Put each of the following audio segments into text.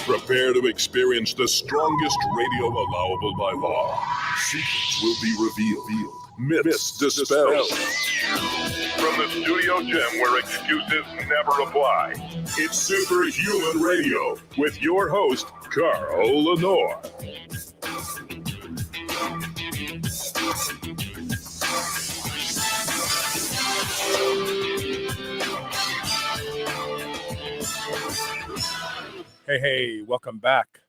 Prepare to experience the strongest radio allowable by law. Secrets will be revealed. Myths dispelled. From the studio gym where excuses never apply, it's Superhuman Radio with your host, Carolyn. Hey, welcome back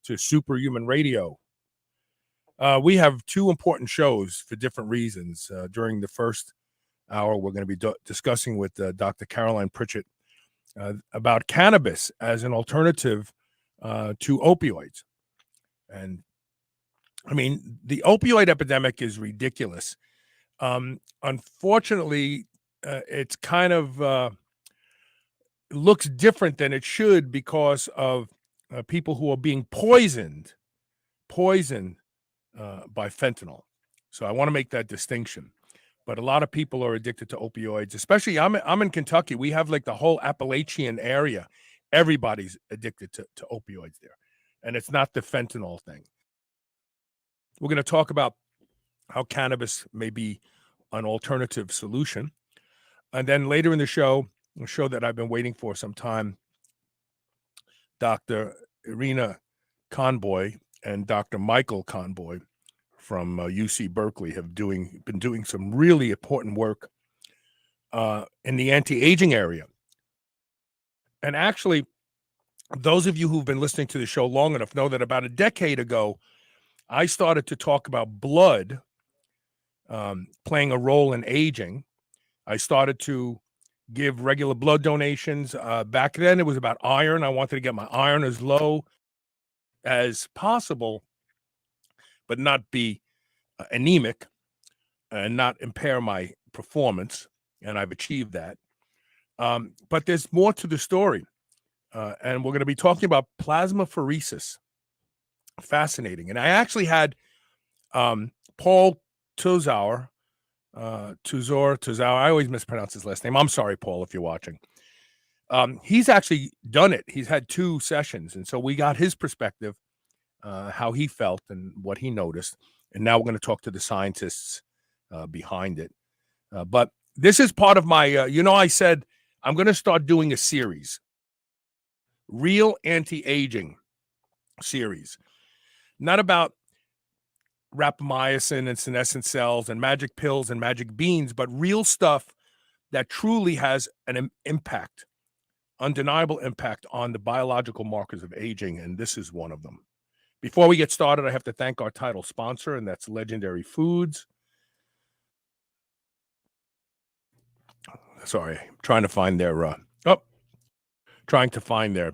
to Superhuman Radio. We have two important shows for different reasons. During the first hour, we're going to be discussing with Dr. Carolyn Pritchett about cannabis as an alternative to opioids. And I mean, the opioid epidemic is ridiculous. Unfortunately, it's kind of looks different than it should because of people who are being poisoned by fentanyl. So I want to make that distinction. But a lot of people are addicted to opioids, especially I'm in Kentucky. We have like the whole Appalachian area. Everybody's addicted to opioids there. And it's not the fentanyl thing. We're going to talk about how cannabis may be an alternative solution. And then later in the show, a show that I've been waiting for some time, Dr. Irina Conboy and Dr. Michael Conboy from UC Berkeley have been doing some really important work in the anti-aging area. And actually, those of you who've been listening to the show long enough know that about a decade ago, I started to talk about blood playing a role in aging. I started to give regular blood donations. Back then, it was about iron. I wanted to get my iron as low as possible, but not be anemic and not impair my performance. And I've achieved that. But there's more to the story. And we're going to be talking about plasmapheresis. Fascinating. And I actually had Paul Tuzauer, I always mispronounce his last name. I'm sorry, Paul, if you're watching. He's actually done it. He's had 2 sessions. And so we got his perspective, how he felt and what he noticed. And now we're going to talk to the scientists behind it. But this is part of my, I said I'm going to start doing a series, real anti-aging series, not about rapamycin and senescent cells and magic pills and magic beans, but real stuff that truly has an impact, undeniable impact on the biological markers of aging, and this is one of them. Before we get started, I have to thank our title sponsor, and that's Legendary Foods. Sorry, I'm trying to find their,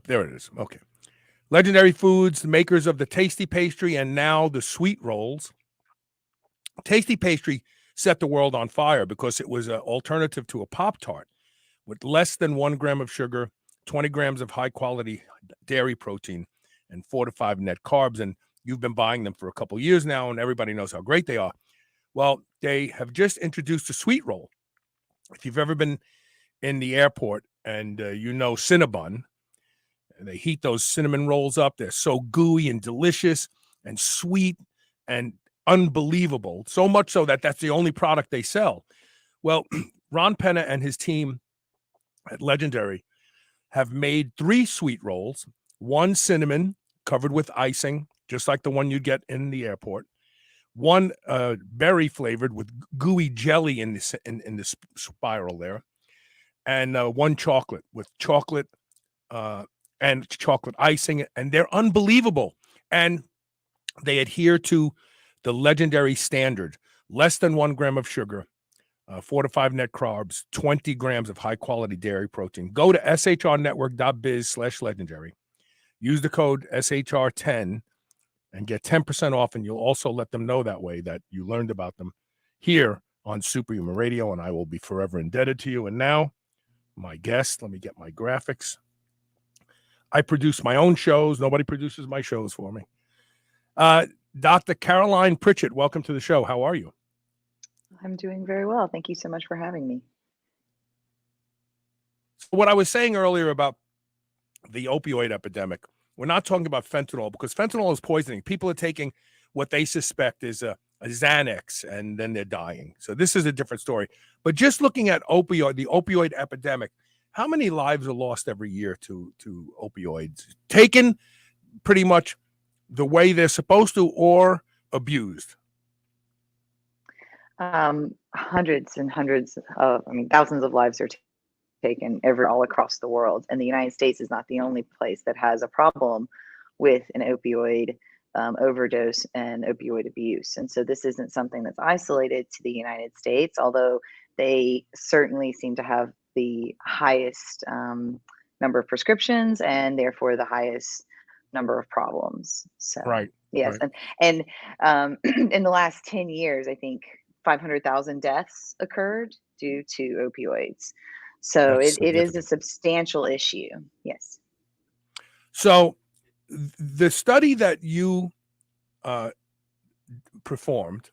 there it is, okay. Legendary Foods, makers of the Tasty Pastry and now the Sweet Rolls. Tasty Pastry set the world on fire because it was an alternative to a Pop-Tart with less than 1 gram of sugar, 20 grams of high-quality dairy protein, and 4 to 5 net carbs. And you've been buying them for a couple years now, and everybody knows how great they are. Well, they have just introduced a Sweet Roll. If you've ever been in the airport and Cinnabon, and they heat those cinnamon rolls up. They're so gooey and delicious and sweet and unbelievable. So much so that that's the only product they sell. Well, Ron Penna and his team at Legendary have made 3 sweet rolls, 1 cinnamon covered with icing, just like the one you'd get in the airport, 1 berry flavored with gooey jelly in the spiral there, and 1 chocolate with chocolate and chocolate icing, and they're unbelievable. And they adhere to the Legendary standard, less than 1 gram of sugar, 4 to 5 net carbs, 20 grams of high quality dairy protein. Go to shrnetwork.biz/legendary. Use the code SHR10 and get 10% off. And you'll also let them know that way that you learned about them here on Superhuman Radio. And I will be forever indebted to you. And now, my guest, let me get my graphics. I produce my own shows. Nobody produces my shows for me. Dr. Carolyn Pritchett, welcome to the show. How are you? I'm doing very well. Thank you so much for having me. What I was saying earlier about the opioid epidemic, we're not talking about fentanyl because fentanyl is poisoning. People are taking what they suspect is a Xanax and then they're dying. So this is a different story. But just looking at the opioid epidemic, how many lives are lost every year to opioids? Taken pretty much the way they're supposed to or abused? Hundreds and hundreds of, thousands of lives are taken all across the world. And the United States is not the only place that has a problem with an opioid overdose and opioid abuse. And so this isn't something that's isolated to the United States, although they certainly seem to have the highest number of prescriptions and therefore the highest number of problems. So, right. Yes. Right. And in the last 10 years, I think 500,000 deaths occurred due to opioids. So it is a substantial issue. Yes. So the study that you performed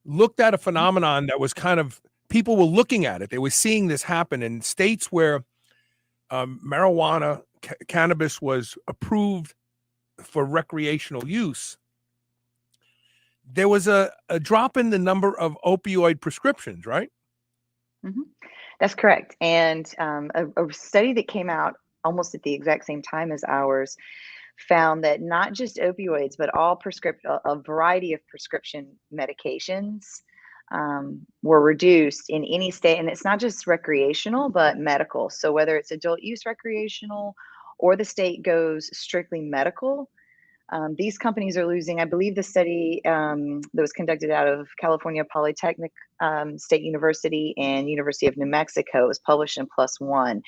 looked at a phenomenon that was kind of, people were looking at it. They were seeing this happen in states where marijuana, cannabis was approved for recreational use. There was a drop in the number of opioid prescriptions, right? Mm-hmm. That's correct. And a study that came out almost at the exact same time as ours found that not just opioids, but all a variety of prescription medications were reduced in any state. And it's not just recreational, but medical. So whether it's adult use recreational or the state goes strictly medical, these companies are losing. I believe the study that was conducted out of California Polytechnic State University and University of New Mexico, it was published in PLOS ONE,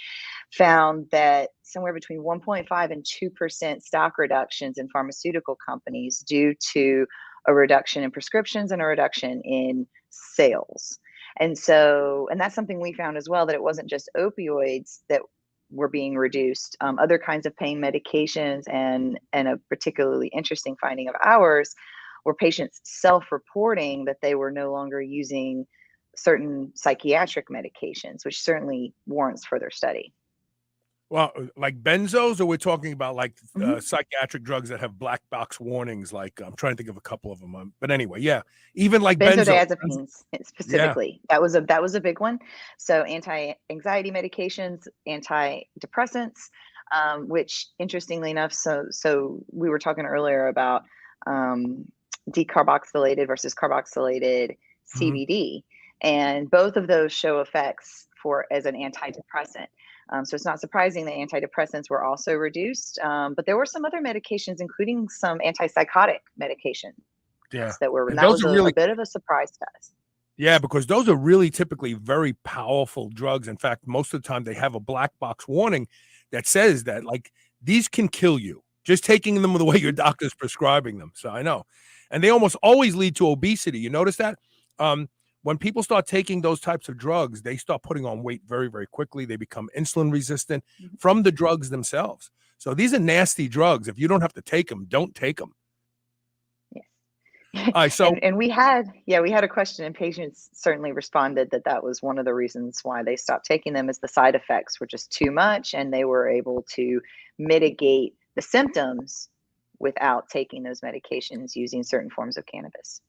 found that somewhere between 1.5 and 2% stock reductions in pharmaceutical companies due to a reduction in prescriptions and a reduction in sales. And that's something we found as well, that it wasn't just opioids that were being reduced. Other kinds of pain medications and a particularly interesting finding of ours were patients self-reporting that they were no longer using certain psychiatric medications, which certainly warrants further study. Well, like benzos, or we're talking about like psychiatric drugs that have black box warnings. Like I'm trying to think of a couple of them, but anyway, yeah, even like benzodiazepines specifically. Yeah. That was a big one. So anti-anxiety medications, antidepressants, which interestingly enough, so we were talking earlier about decarboxylated versus carboxylated CBD, and both of those show effects as an antidepressant. So it's not surprising that antidepressants were also reduced, but there were some other medications, including some antipsychotic medications, that were. And that was a bit of a surprise to us. Yeah, because those are really typically very powerful drugs. In fact, most of the time they have a black box warning that says that like these can kill you just taking them the way your doctor's prescribing them. So I know, and they almost always lead to obesity. You notice that? When people start taking those types of drugs, they start putting on weight very, very quickly. They become insulin resistant from the drugs themselves. So these are nasty drugs. If you don't have to take them, don't take them. Yes. All right, so and we had a question, and patients certainly responded that was one of the reasons why they stopped taking them, is the side effects were just too much, and they were able to mitigate the symptoms without taking those medications using certain forms of cannabis.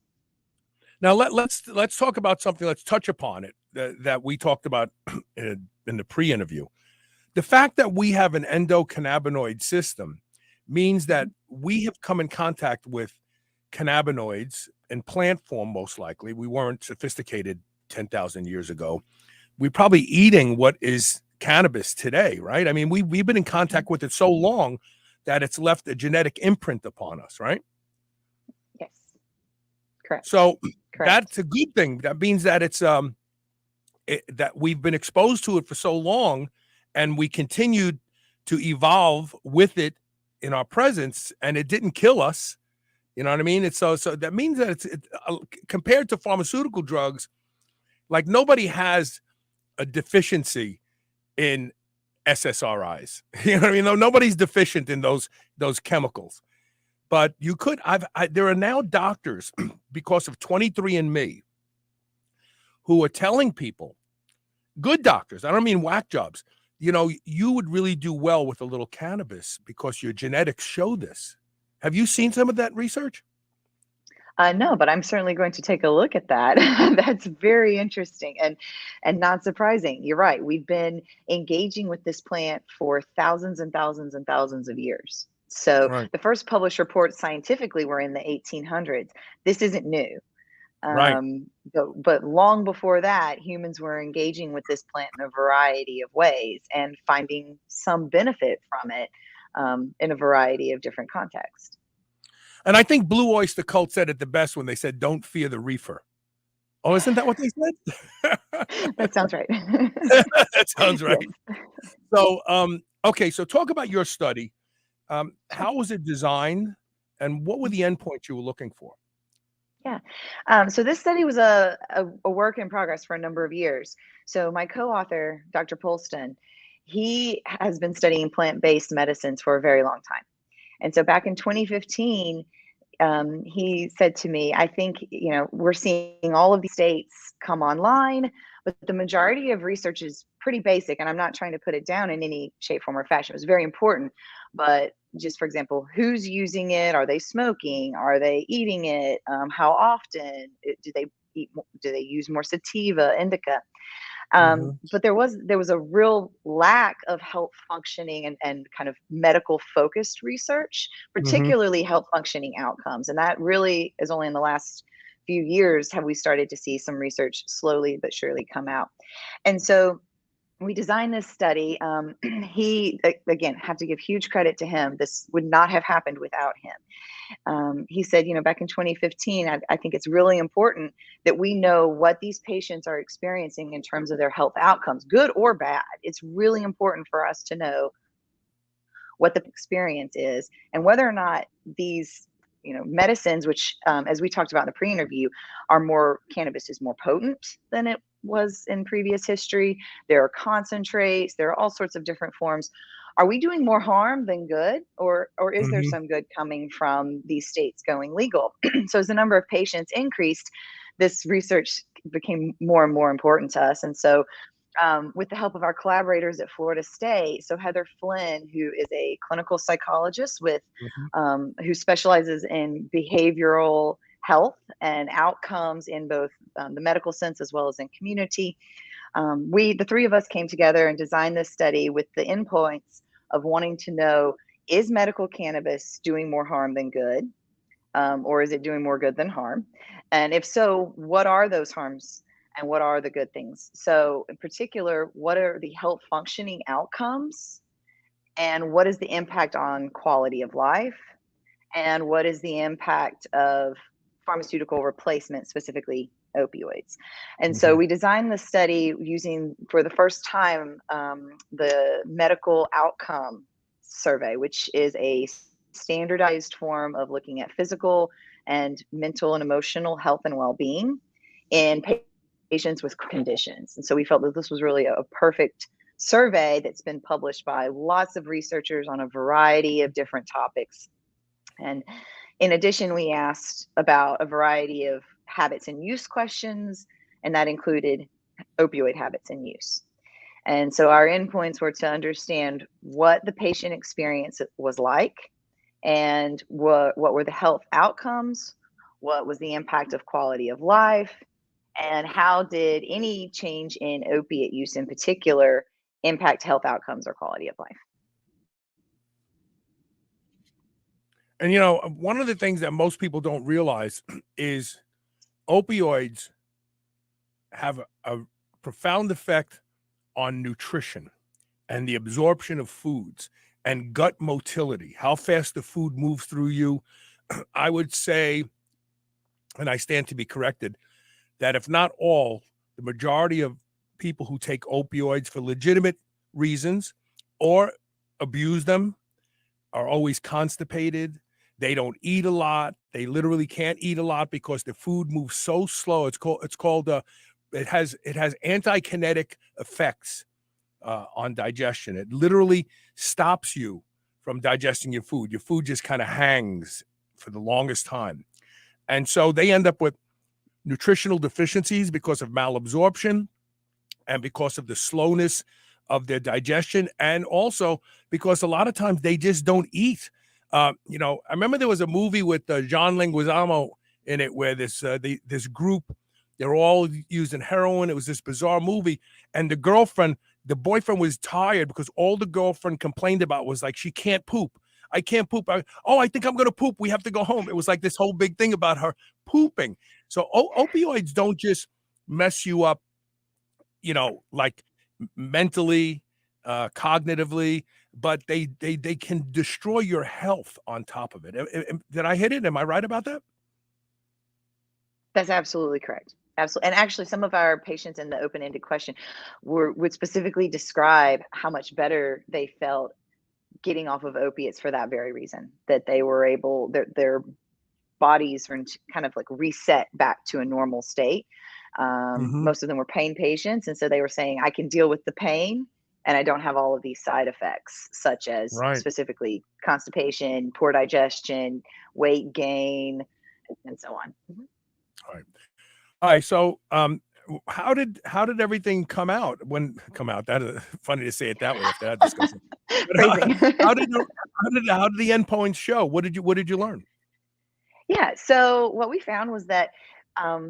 Now let's talk about something. Let's touch upon it that we talked about in the pre-interview. The fact that we have an endocannabinoid system means that we have come in contact with cannabinoids in plant form, most likely. We weren't sophisticated 10,000 years ago. We're probably eating what is cannabis today, right? I mean, we've been in contact with it so long that it's left a genetic imprint upon us, right? Yes. Correct. So that's a good thing. That means that it's that we've been exposed to it for so long, and we continued to evolve with it in our presence, and it didn't kill us. You know what I mean? It's so that means that it's compared to pharmaceutical drugs, like nobody has a deficiency in SSRIs. You know what I mean? No, nobody's deficient in those chemicals. But you could, there are now doctors because of 23andMe who are telling people, good doctors, I don't mean whack jobs, you know, you would really do well with a little cannabis because your genetics show this. Have you seen some of that research? No, but I'm certainly going to take a look at that. That's very interesting and not surprising. You're right. We've been engaging with this plant for thousands and thousands and thousands of years. So Right. the first published reports scientifically were in the 1800s. This isn't new. Right. But long before that, humans were engaging with this plant in a variety of ways and finding some benefit from it in a variety of different contexts. And I think Blue Oyster Cult said it the best when they said, "Don't fear the reefer." Oh, isn't that what they said? That sounds right. That sounds right. Yes. So, okay, so talk about your study. How was it designed, and what were the endpoints you were looking for? Yeah. So this study was a work in progress for a number of years. So my co-author, Dr. Polston, he has been studying plant-based medicines for a very long time. And so back in 2015, he said to me, I think, you know, we're seeing all of these states come online, but the majority of research is pretty basic. And I'm not trying to put it down in any shape, form, or fashion. It was very important. But just for example, who's using it? Are they smoking? Are they eating it? How often? Do they eat? Do they use more sativa, indica? But there was a real lack of health functioning and kind of medical focused research, particularly health functioning outcomes. And that really is only in the last few years have we started to see some research slowly but surely come out. And so we designed this study. He, again, have to give huge credit to him. This would not have happened without him. He said, you know, back in 2015, I think it's really important that we know what these patients are experiencing in terms of their health outcomes, good or bad. It's really important for us to know what the experience is and whether or not these, you know, medicines, which, as we talked about in the pre-interview, cannabis is more potent than it was in previous history. There are concentrates, there are all sorts of different forms. Are we doing more harm than good, or is there some good coming from these states going legal? So as the number of patients increased, this research became more and more important to us. And so with the help of our collaborators at Florida State, so Heather Flynn, who is a clinical psychologist who specializes in behavioral health and outcomes in both the medical sense as well as in community. The three of us came together and designed this study with the endpoints of wanting to know, is medical cannabis doing more harm than good? Or is it doing more good than harm? And if so, what are those harms and what are the good things? So in particular, what are the health functioning outcomes? And what is the impact on quality of life? And what is the impact of pharmaceutical replacement, specifically opioids? And so we designed the study using, for the first time, the medical outcome survey, which is a standardized form of looking at physical and mental and emotional health and well-being in patients with conditions. And so we felt that this was really a perfect survey that's been published by lots of researchers on a variety of different topics. And in addition, we asked about a variety of habits and use questions, and that included opioid habits and use. And so our endpoints were to understand what the patient experience was like, and what were the health outcomes, what was the impact of quality of life, and how did any change in opiate use in particular impact health outcomes or quality of life. And, you know, one of the things that most people don't realize is opioids have a profound effect on nutrition and the absorption of foods and gut motility, how fast the food moves through you. I would say, and I stand to be corrected, that if not all, the majority of people who take opioids for legitimate reasons or abuse them are always constipated. They don't eat a lot. They literally can't eat a lot because the food moves so slow. It has anti-kinetic effects on digestion. It literally stops you from digesting your food. Your food just kind of hangs for the longest time. And so they end up with nutritional deficiencies because of malabsorption and because of the slowness of their digestion, and also because a lot of times they just don't eat. I remember there was a movie with John Leguizamo in it where this group, they're all using heroin. It was this bizarre movie, and the boyfriend was tired because all the girlfriend complained about was like, she can't poop. I can't poop. I think I'm going to poop. We have to go home. It was like this whole big thing about her pooping. So opioids don't just mess you up, like mentally, cognitively, but they can destroy your health on top of it. Did I hit it? Am I right about that? That's absolutely correct. Absolutely. And actually, some of our patients in the open-ended question would specifically describe how much better they felt getting off of opiates for that very reason, that they were able, their bodies were kind of like reset back to a normal state. Most of them were pain patients. And so they were saying, I can deal with the pain and I don't have all of these side effects, such as specifically constipation, poor digestion, weight gain, and so on. All right. So, how did everything come out? That is funny to say it that way after that discussion. How did the endpoints show? What did you learn? Yeah. So what we found was that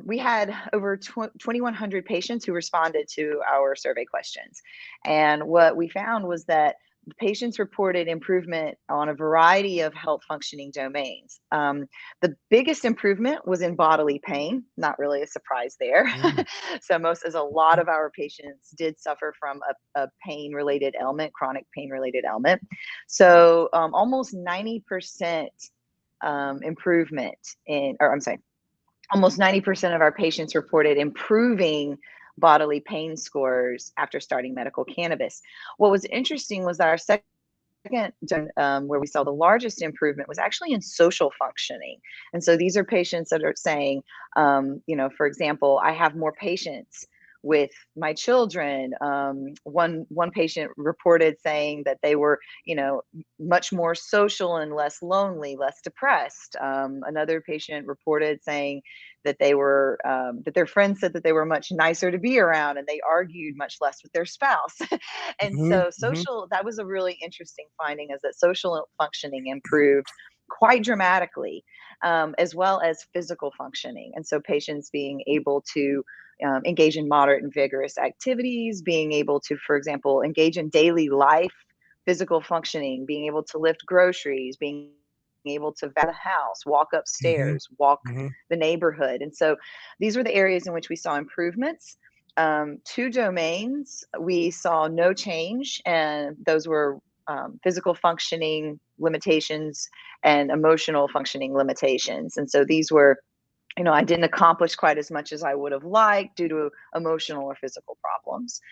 we had over 2,100 patients who responded to our survey questions, and what we found was that the patients reported improvement on a variety of health functioning domains. The biggest improvement was in bodily pain, not really a surprise there. So a lot of our patients did suffer from a pain-related ailment, chronic pain-related ailment. So almost 90% improvement almost 90% of our patients reported improving bodily pain scores after starting medical cannabis. What was interesting was that our second where we saw the largest improvement was actually in social functioning. And so these are patients that are saying, for example, I have more patience with my children. One patient reported saying that they were, much more social and less lonely, less depressed. Another patient reported saying that they were that their friends said that they were much nicer to be around and they argued much less with their spouse. And so that was a really interesting finding, is that social functioning improved quite dramatically, as well as physical functioning. And so patients being able to engage in moderate and vigorous activities, being able to, for example, engage in daily life, physical functioning, being able to lift groceries, being able to vet a house, walk upstairs, walk the neighborhood. And so these were the areas in which we saw improvements. 2 domains we saw no change, and those were physical functioning limitations and emotional functioning limitations. And so these were, I didn't accomplish quite as much as I would have liked due to emotional or physical problems.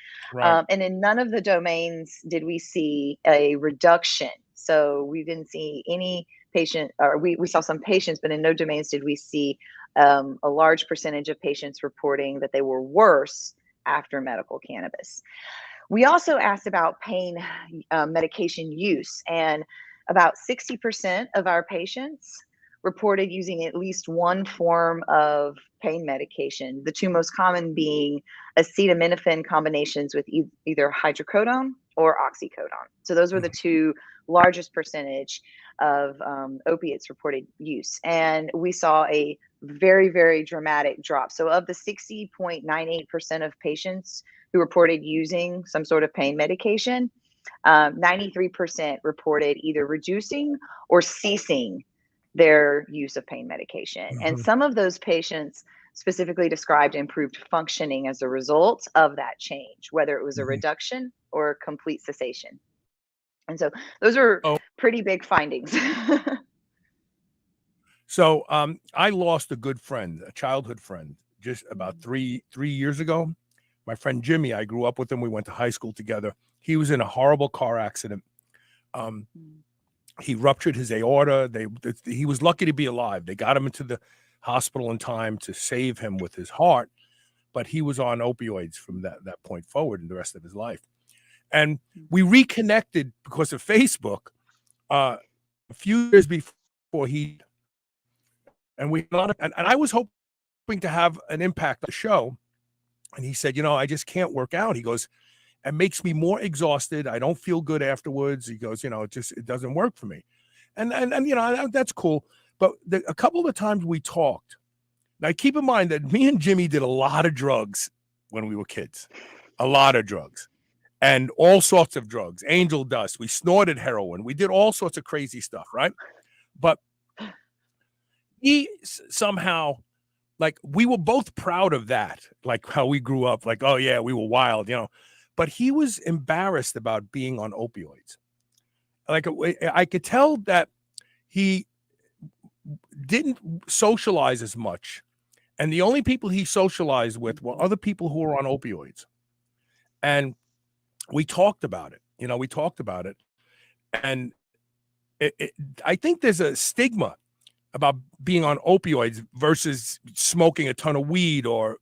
And in none of the domains did we see a reduction. So we didn't see any patient, or we saw some patients, but in no domains did we see a large percentage of patients reporting that they were worse after medical cannabis. We also asked about pain medication use, and about 60% of our patients reported using at least one form of pain medication, the 2 most common being acetaminophen combinations with either hydrocodone or oxycodone. So those were the 2 largest percentage of opiates reported use. And we saw a very, very dramatic drop. So of the 60.98% of patients who reported using some sort of pain medication, 93% reported either reducing or ceasing their use of pain medication. And some of those patients specifically described improved functioning as a result of that change, whether it was a reduction or a complete cessation. And so those are pretty big findings. So I lost a good friend, a childhood friend, just about three years ago. my friend Jimmy, I grew up with him. We went to high school together. He was in a horrible car accident. He ruptured his aorta. He was lucky to be alive. They got him into the hospital in time to save him with his heart, but he was on opioids from that point forward in the rest of his life. And we reconnected because of Facebook a few years before and I was hoping to have an impact on the show. And he said, I just can't work out. He goes, it makes me more exhausted. I don't feel good afterwards. He goes, it doesn't work for me. And that's cool. But a couple of times we talked. Now, keep in mind that me and Jimmy did a lot of drugs when we were kids, a lot of drugs and all sorts of drugs, angel dust. We snorted heroin. We did all sorts of crazy stuff, right? But he somehow, like, we were both proud of that, like how we grew up, like, oh, yeah, we were wild, But he was embarrassed about being on opioids. Like, I could tell that he didn't socialize as much. And the only people he socialized with were other people who were on opioids. And we talked about it. And I think there's a stigma about being on opioids versus smoking a ton of weed or,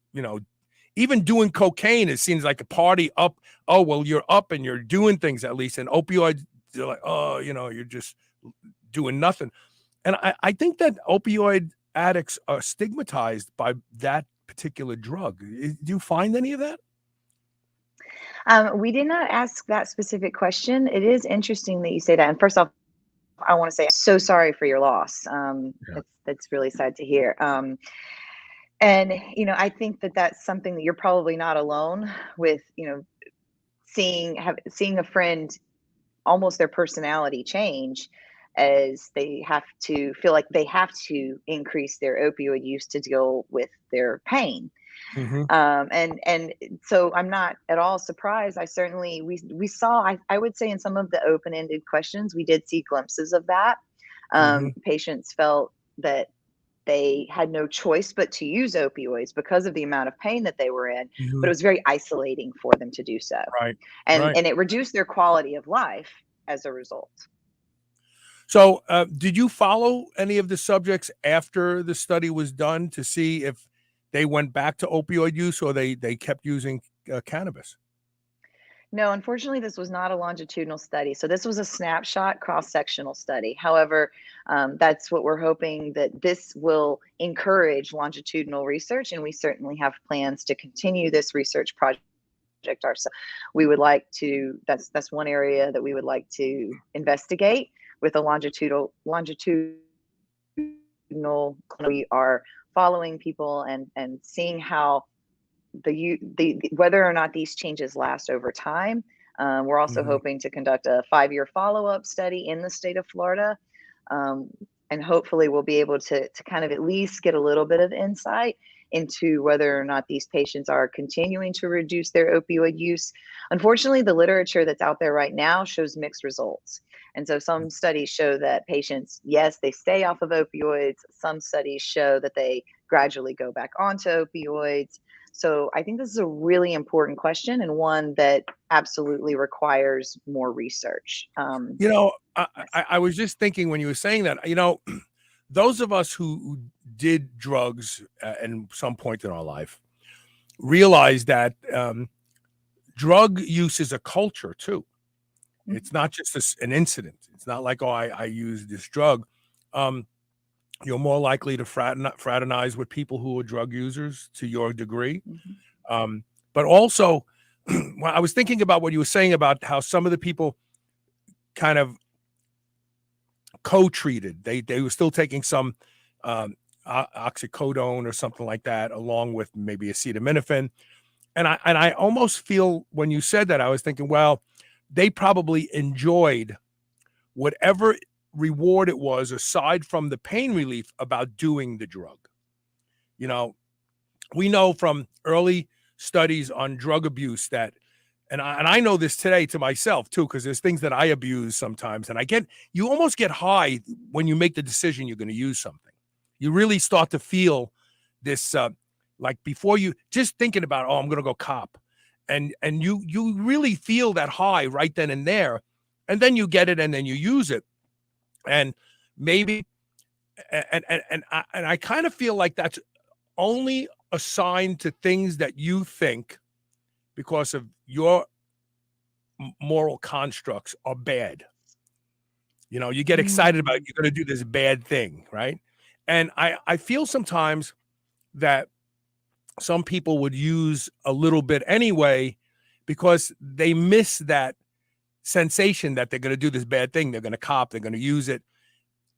even doing cocaine. It seems like a party up. Oh, well, you're up and you're doing things at least. And opioids, they're like, oh, you're just doing nothing. And I think that opioid addicts are stigmatized by that particular drug. Do you find any of that? We did not ask that specific question. It is interesting that you say that. And first off, I want to say I'm so sorry for your loss. That's really sad to hear. And, I think that that's something that you're probably not alone with, seeing a friend, almost their personality change as they have to feel like they have to increase their opioid use to deal with their pain. Mm-hmm. And so I'm not at all surprised. We saw, I would say in some of the open-ended questions, we did see glimpses of that. Patients felt that they had no choice but to use opioids because of the amount of pain that they were in, but it was very isolating for them to do so. Right. And it reduced their quality of life as a result. So did you follow any of the subjects after the study was done to see if they went back to opioid use or they kept using cannabis? No, unfortunately, this was not a longitudinal study. So this was a snapshot cross-sectional study. However, that's what we're hoping, that this will encourage longitudinal research, and we certainly have plans to continue this research project ourselves. We would like to, that's one area that we would like to investigate with a longitudinal. We are following people and seeing how whether or not these changes last over time. We're also hoping to conduct a 5-year follow-up study in the state of Florida. And hopefully we'll be able to kind of at least get a little bit of insight into whether or not these patients are continuing to reduce their opioid use. Unfortunately, the literature that's out there right now shows mixed results. And so some studies show that patients, yes, they stay off of opioids. Some studies show that they gradually go back onto opioids. So I think this is a really important question, and one that absolutely requires more research. I was just thinking when you were saying that, those of us who did drugs at some point in our life realize that drug use is a culture too. It's not just an incident. It's not like, oh, I used this drug. You're more likely to fraternize with people who are drug users to your degree. But also, I was thinking about what you were saying about how some of the people kind of co-treated. They were still taking some oxycodone or something like that, along with maybe acetaminophen. And I almost feel when you said that, I was thinking, well, they probably enjoyed whatever reward it was aside from the pain relief about doing the drug. We know from early studies on drug abuse that, and I know this today to myself too, because there's things that I abuse sometimes, and you almost get high when you make the decision you're going to use something. You really start to feel this, like before you just thinking about, oh, I'm going to go cop. and you really feel that high right then and there, and then you get it and then you use it, and maybe and I kind of feel like that's only assigned to things that you think because of your moral constructs are bad. You get excited about you're going to do this bad thing, right? And I feel sometimes that some people would use a little bit anyway because they miss that sensation that they're going to do this bad thing. They're going to cop, they're going to use it.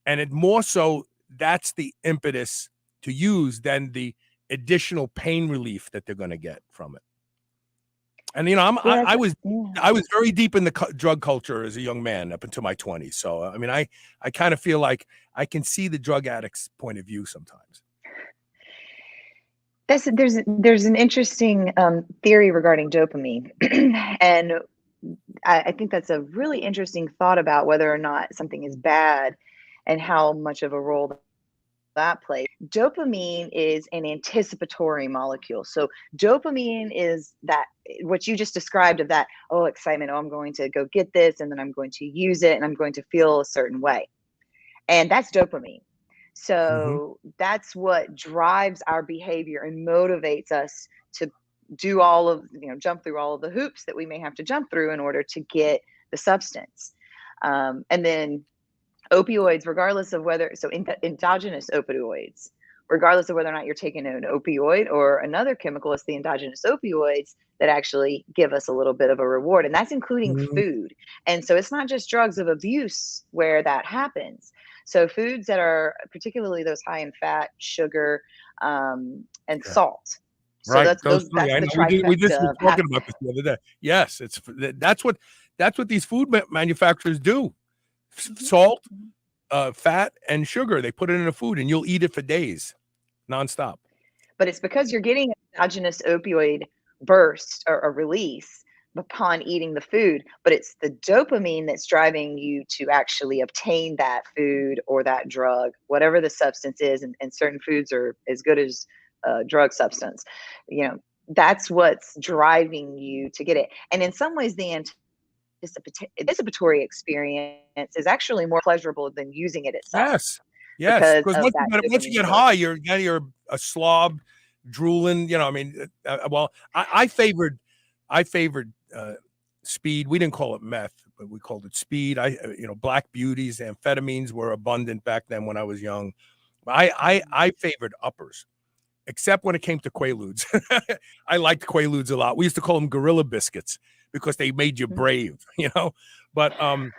And it more so, that's the impetus to use than the additional pain relief that they're going to get from it. And I was very deep in the drug culture as a young man up until my 20s. So I mean, I kind of feel like I can see the drug addict's point of view sometimes. There's an interesting theory regarding dopamine, and I think that's a really interesting thought about whether or not something is bad and how much of a role that plays. Dopamine is an anticipatory molecule. So dopamine is that what you just described of that, excitement. I'm going to go get this and then I'm going to use it and I'm going to feel a certain way. And that's dopamine. So that's what drives our behavior and motivates us to do all of, jump through all of the hoops that we may have to jump through in order to get the substance. And then opioids, regardless of whether, endogenous opioids, regardless of whether or not you're taking an opioid or another chemical, it's the endogenous opioids that actually give us a little bit of a reward. And that's including food. And so it's not just drugs of abuse where that happens. So foods that are particularly those high in fat, sugar, and salt. So right. that's those that's the trifecta. We just were talking of about this the other day. Yes, that's what these food manufacturers do. Salt, fat, and sugar. They put it in a food, and you'll eat it for days, nonstop. But it's because you're getting an endogenous opioid burst or a release upon eating the food, but it's the dopamine that's driving you to actually obtain that food or that drug, whatever the substance is. And certain foods are as good as drug substance. That's what's driving you to get it. And in some ways, the anticipatory experience is actually more pleasurable than using it itself. Yes. Because Once you get high, you're a slob, drooling. I mean, I favored speed. We didn't call it meth, but we called it speed. Black beauties, amphetamines were abundant back then when I was young. I favored uppers, except when it came to Quaaludes. I liked Quaaludes a lot. We used to call them gorilla biscuits because they made you brave, But I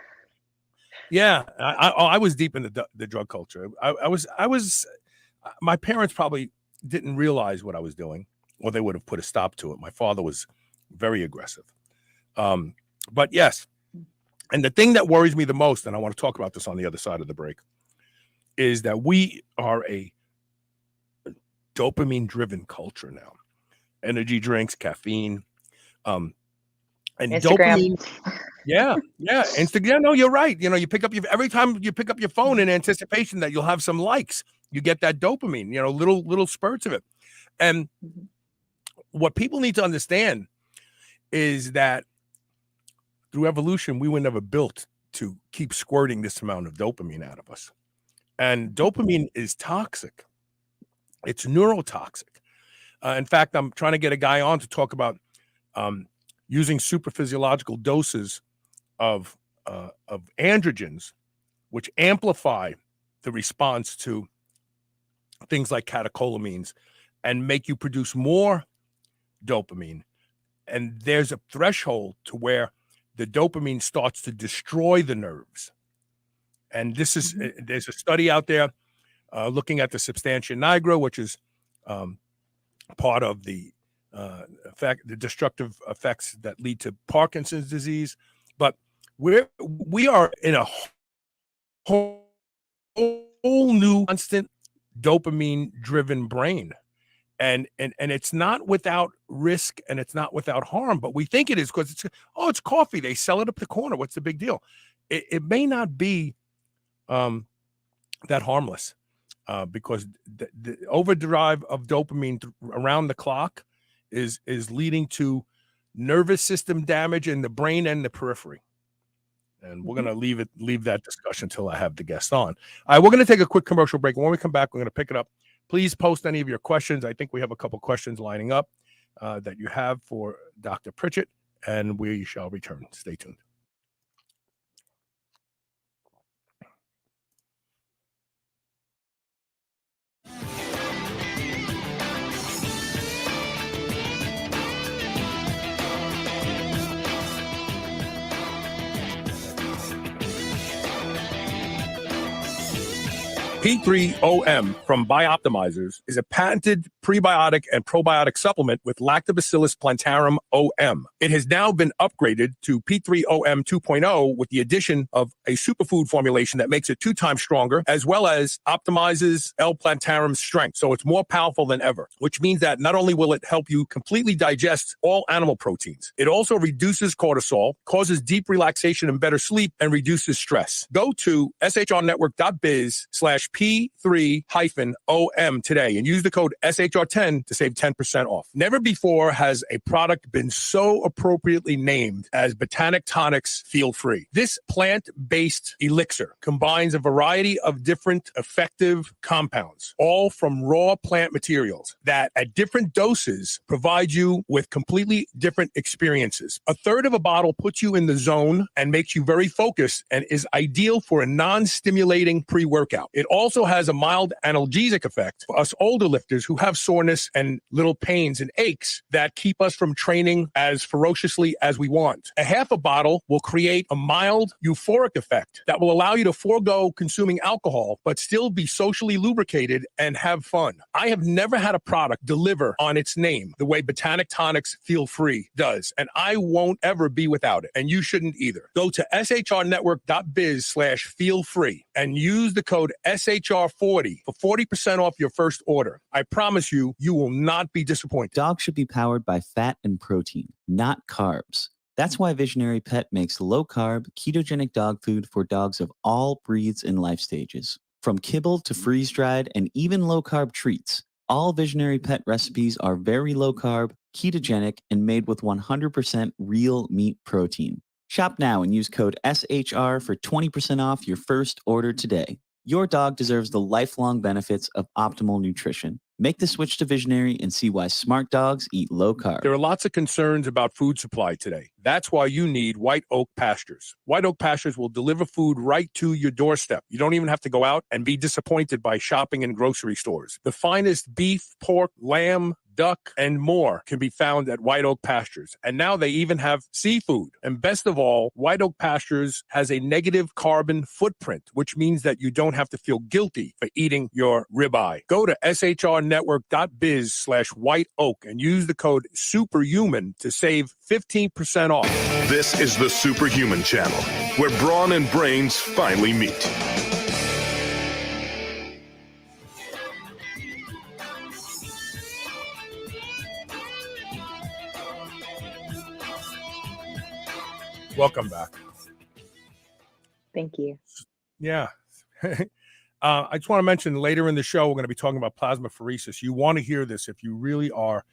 was deep in the drug culture. I was. My parents probably didn't realize what I was doing, or they would have put a stop to it. My father was very aggressive. But yes, and the thing that worries me the most, and I want to talk about this on the other side of the break, is that we are a dopamine-driven culture now. Energy drinks, caffeine, and Instagram. dopamine. Yeah. Instagram. No, you're right. You pick up every time you pick up your phone in anticipation that you'll have some likes, you get that dopamine. Little spurts of it. And what people need to understand is that through evolution, we were never built to keep squirting this amount of dopamine out of us. And dopamine is toxic. It's neurotoxic. In fact, I'm trying to get a guy on to talk about using supraphysiological doses of androgens, which amplify the response to things like catecholamines and make you produce more dopamine. And there's a threshold to where the dopamine starts to destroy the nerves. And this is there's a study out there looking at the substantia nigra, which is part of the destructive effects that lead to Parkinson's disease. But we are in a whole new constant dopamine-driven brain. And it's not without risk and it's not without harm, but we think it is because it's coffee. They sell it up the corner. What's the big deal? It may not be that harmless because the overdrive of dopamine around the clock is leading to nervous system damage in the brain and the periphery. And we're going to leave that discussion until I have the guest on. All right, we're going to take a quick commercial break. When we come back, we're going to pick it up. Please post any of your questions. I think we have a couple questions lining up that you have for Dr. Pritchett, and we shall return. Stay tuned. P3OM from Bioptimizers is a patented prebiotic and probiotic supplement with Lactobacillus plantarum OM. It has now been upgraded to P3OM 2.0 with the addition of a superfood formulation that makes it 2 times stronger, as well as optimizes L. plantarum's strength. So it's more powerful than ever, which means that not only will it help you completely digest all animal proteins, it also reduces cortisol, causes deep relaxation and better sleep, and reduces stress. Go to shrnetwork.biz/P3-OM today and use the code SHR10 to save 10% off. Never before has a product been so appropriately named as Botanic Tonics Feel Free. This plant-based elixir combines a variety of different effective compounds, all from raw plant materials that at different doses provide you with completely different experiences. A third of a bottle puts you in the zone and makes you very focused and is ideal for a non-stimulating pre-workout. It also has a mild analgesic effect for us older lifters who have soreness and little pains and aches that keep us from training as ferociously as we want. A half a bottle will create a mild euphoric effect that will allow you to forego consuming alcohol, but still be socially lubricated and have fun. I have never had a product deliver on its name the way Botanic Tonics Feel Free does, and I won't ever be without it, and you shouldn't either. Go to shrnetwork.biz/feelfree and use the code SHR40 for 40% off your first order. I promise you, you will not be disappointed. Dogs should be powered by fat and protein, not carbs. That's why Visionary Pet makes low-carb, ketogenic dog food for dogs of all breeds and life stages. From kibble to freeze-dried and even low-carb treats, all Visionary Pet recipes are very low-carb, ketogenic, and made with 100% real meat protein. Shop now and use code SHR for 20% off your first order today. Your dog deserves the lifelong benefits of optimal nutrition. Make the switch to Visionary and see why smart dogs eat low carb. There are lots of concerns about food supply today. That's why you need White Oak Pastures. White Oak Pastures will deliver food right to your doorstep. You don't even have to go out and be disappointed by shopping in grocery stores. The finest beef, pork, lamb, duck, and more can be found at White Oak Pastures. And now they even have seafood. And best of all, White Oak Pastures has a negative carbon footprint, which means that you don't have to feel guilty for eating your ribeye. Go to shrnetwork.biz/white oak and use the code SUPERHUMAN to save 15% off. This is the Superhuman Channel, where brawn and brains finally meet. Welcome back. Thank you. Yeah. I just want to mention later in the show, we're going to be talking about plasmapheresis. You want to hear this if you really are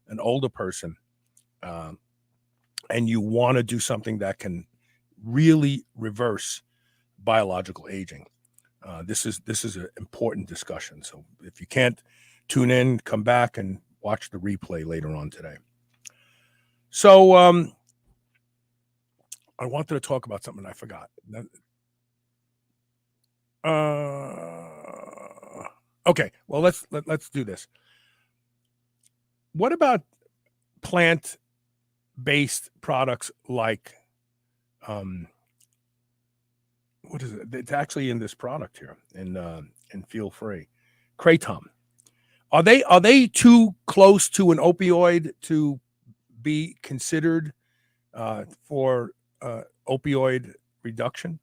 an older person and you want to do something that can really reverse biological aging. This is an important discussion. So if you can't tune in, come back and watch the replay later on today. So, I wanted to talk about something I forgot. Okay, well let's do this. What about plant-based products like what is it? It's actually in this product here in Feel Free, Kratom. Are they too close to an opioid to be considered for opioid reduction?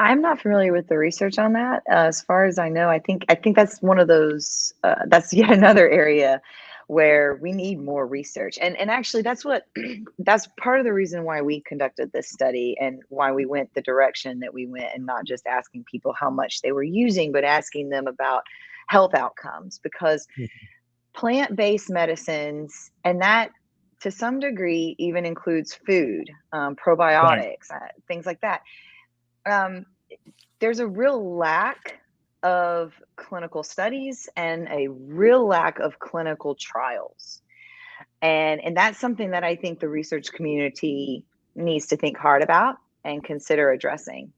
I'm not familiar with the research on that. As far as I know, I think that's one of those. That's yet another area where we need more research. And actually, that's part of the reason why we conducted this study and why we went the direction that we went, and not just asking people how much they were using, but asking them about health outcomes, because plant-based medicines, and that to some degree even includes food, probiotics, things like that. There's a real lack of clinical studies and a real lack of clinical trials. And that's something that I think the research community needs to think hard about and consider addressing,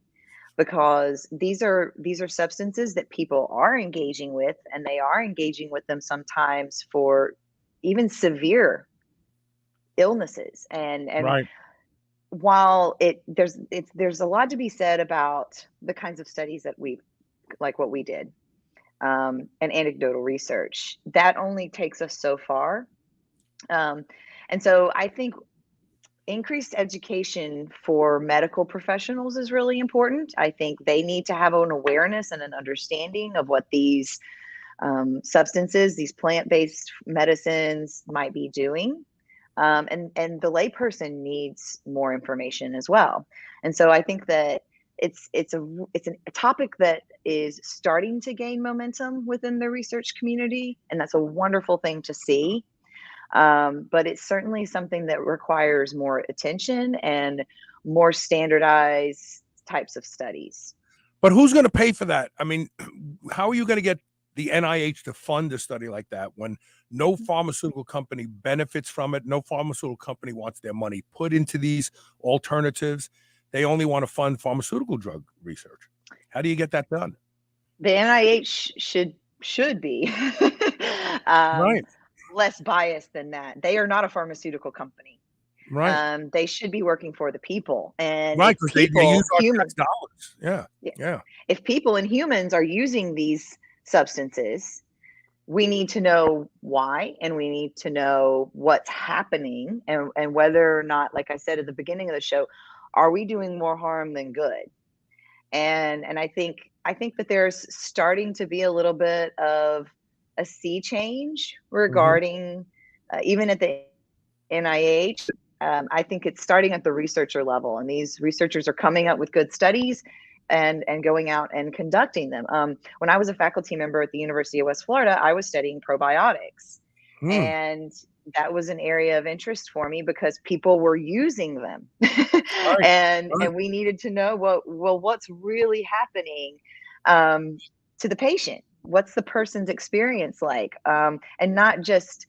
because these are substances that people are engaging with, and they are engaging with them sometimes for even severe illnesses. And Right. while there's a lot to be said about the kinds of studies that like what we did, and anecdotal research, that only takes us so far. And so I think increased education for medical professionals is really important. I think they need to have an awareness and an understanding of what these substances, these plant-based medicines might be doing. And the layperson needs more information as well. And so I think that it's a topic that is starting to gain momentum within the research community, and that's a wonderful thing to see. But it's certainly something that requires more attention and more standardized types of studies. But who's going to pay for that? I mean, how are you going to get the NIH to fund a study like that when no pharmaceutical company benefits from it? No pharmaceutical company wants their money put into these alternatives. They only want to fund pharmaceutical drug research. How do you get that done? The NIH should be Right. less biased than that. They are not a pharmaceutical company. Right. They should be working for the people. And Right, if because they people, use our humans, tax dollars. Yeah. if people and humans are using these substances, we need to know why, and we need to know what's happening, and whether or not, like I said at the beginning of the show, are we doing more harm than good? And I think that there's starting to be a little bit of a sea change regarding even at the NIH. I think it's starting at the researcher level, and these researchers are coming up with good studies and going out and conducting them. When I was a faculty member at the University of West Florida, I was studying probiotics, and that was an area of interest for me because people were using them. And we needed to know what's really happening to the patient. What's the person's experience like? And not just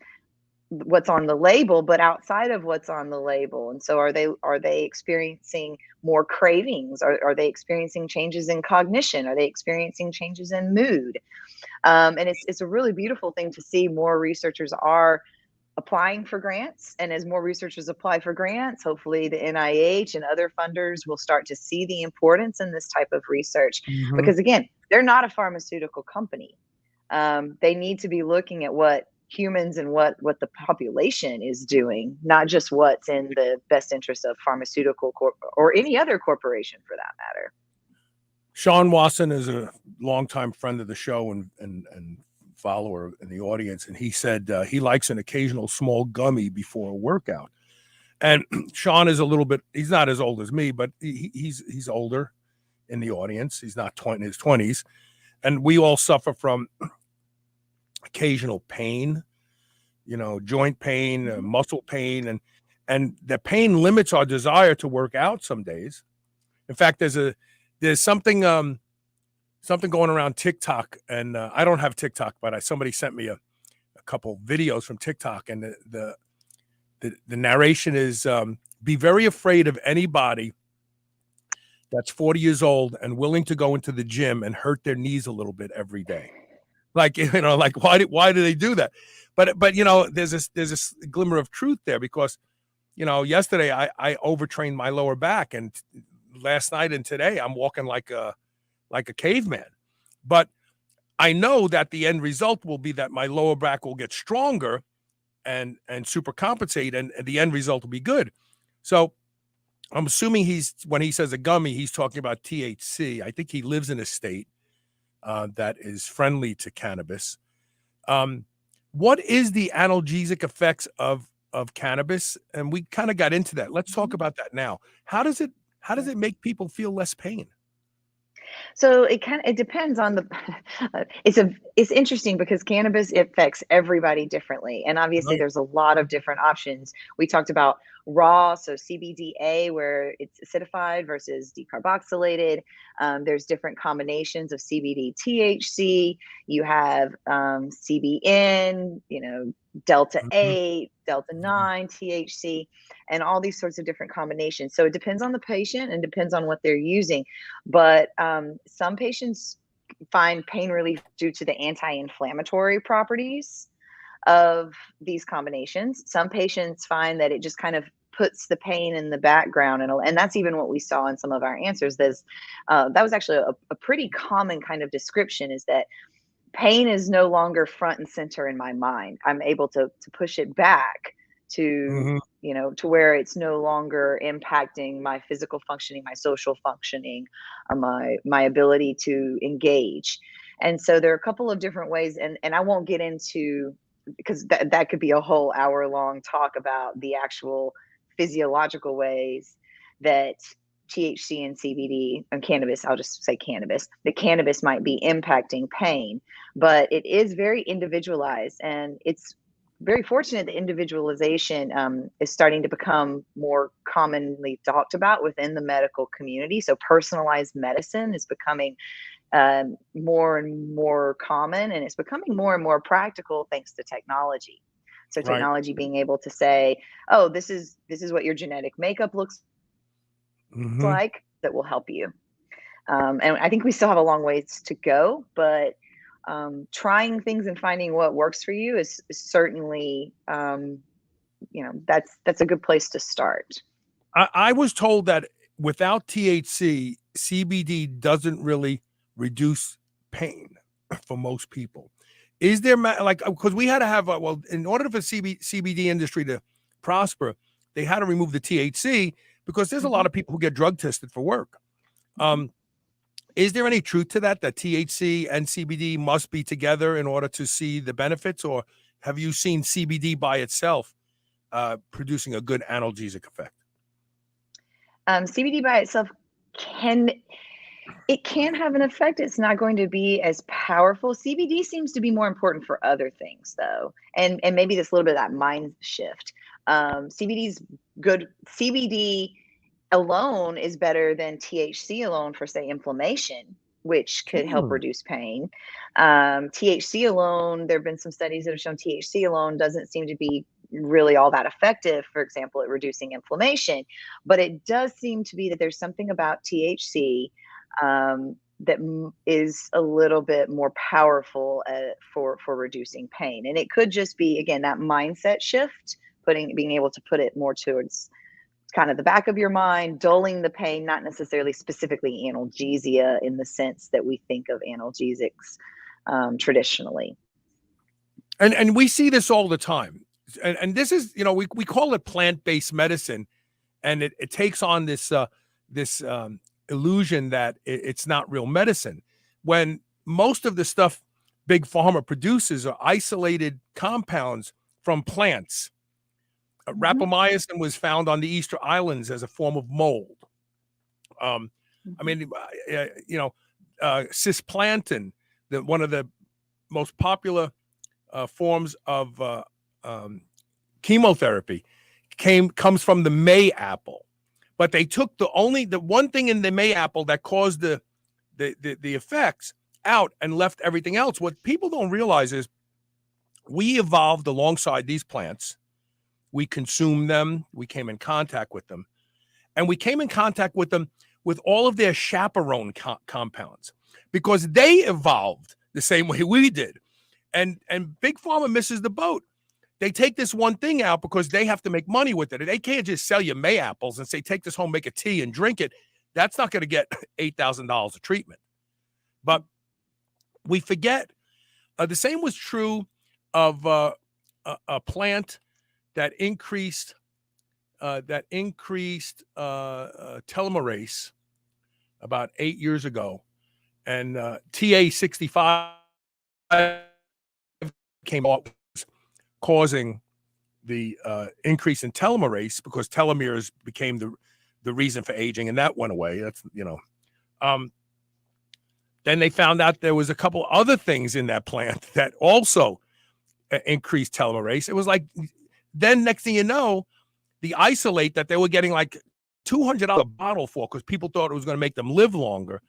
what's on the label, but outside of what's on the label. And so are they experiencing more cravings? Are they experiencing changes in cognition? Are they experiencing changes in mood? And it's a really beautiful thing to see more researchers are applying for grants. And as more researchers apply for grants, hopefully the NIH and other funders will start to see the importance in this type of research. Because again, they're not a pharmaceutical company. They need to be looking at what humans and what the population is doing, not just what's in the best interest of pharmaceutical or any other corporation for that matter. Sean Wasson is a longtime friend of the show and follower in the audience, and he said he likes an occasional small gummy before a workout. And Sean is a little bit, he's not as old as me, but he's older in the audience. He's not in his 20s. And we all suffer from occasional pain, joint pain, muscle pain, and the pain limits our desire to work out some days. In fact, there's something going around TikTok, and I don't have TikTok, but somebody sent me a couple videos from TikTok, and the narration is be very afraid of anybody that's 40 years old and willing to go into the gym and hurt their knees a little bit every day. Like, why do they do that? But there's this glimmer of truth there, because yesterday I overtrained my lower back, and last night and today I'm walking like a caveman. But I know that the end result will be that my lower back will get stronger and super compensate, and the end result will be good. So I'm assuming when he says a gummy, he's talking about THC. I think he lives in a state that is friendly to cannabis. What is the analgesic effects of cannabis? And we kind of got into that. Let's talk about that now. How does it make people feel less pain? So it depends on the it's interesting because cannabis affects everybody differently. And obviously Right. there's a lot of different options. We talked about raw, so CBDA, where it's acidified versus decarboxylated. There's different combinations of CBD THC. You have CBN, Delta Mhm. 8, Delta 9 THC, and all these sorts of different combinations. So it depends on the patient and depends on what they're using. But some patients find pain relief due to the anti-inflammatory properties of these combinations. Some patients find that it just kind of puts the pain in the background, and that's even what we saw in some of our answers. That was actually a pretty common kind of description, is that pain is no longer front and center in my mind. I'm able to push it back to, Mhm. to where it's no longer impacting my physical functioning, my social functioning, my ability to engage. And so there are a couple of different ways, and I won't get into, because that could be a whole hour long talk about the actual physiological ways that THC and CBD and cannabis, I'll just say cannabis, the cannabis might be impacting pain, but it is very individualized, and it's very fortunate that individualization is starting to become more commonly talked about within the medical community. So personalized medicine is becoming more and more common, and it's becoming more and more practical thanks to technology. So Right. technology being able to say, oh, this is what your genetic makeup looks Mhm. like, that will help you. And I think we still have a long ways to go, but trying things and finding what works for you is certainly, that's a good place to start. I was told that without THC, CBD doesn't really reduce pain for most people. Is there like, because we had to have well, in order for CBD industry to prosper, they had to remove the THC because there's a lot Mhm, of people who get drug tested for work. mhm. Um, is there any truth to that THC and CBD must be together in order to see the benefits, or have you seen CBD by itself producing a good analgesic effect? CBD by itself can can have an effect. It's not going to be as powerful. CBD seems to be more important for other things, though, and maybe this little bit of that mind shift. CBD's good. CBD alone is better than THC alone for, say, inflammation, which could help Hmm. reduce pain. THC alone, there have been some studies that have shown THC alone doesn't seem to be really all that effective, for example, at reducing inflammation. But it does seem to be that there's something about THC that is a little bit more powerful for reducing pain. And it could just be, again, that mindset shift, being able to put it more towards kind of the back of your mind, dulling the pain, not necessarily specifically analgesia in the sense that we think of analgesics traditionally. And we see this all the time. And this is, we call it plant-based medicine, and it takes on this illusion that it's not real medicine, when most of the stuff big pharma produces are isolated compounds from plants. Mhm, Rapamycin was found on the Easter Islands as a form of mold. I mhm, mean, cisplantin, one of the most popular forms of um, chemotherapy, comes from the May apple. But they took the one thing in the May apple that caused the effects out and left everything else. What people don't realize is we evolved alongside these plants. We consumed them. We came in contact with them, and we came in contact with them with all of their chaperone compounds, because they evolved the same way we did. And big pharma misses the boat. They take this one thing out because they have to make money with it. They can't just sell you May apples and say, take this home, make a tea and drink it. That's not going to get $8,000 of treatment. But we forget the same was true of a plant that increased telomerase about 8 years ago, and TA65 came out causing the increase in telomerase, because telomeres became the reason for aging, and that went away. That's um, Then they found out there was a couple other things in that plant that also increased telomerase. It was like, then next thing you know, the isolate that they were getting like $200 a bottle for, because people thought it was going to make them live longer,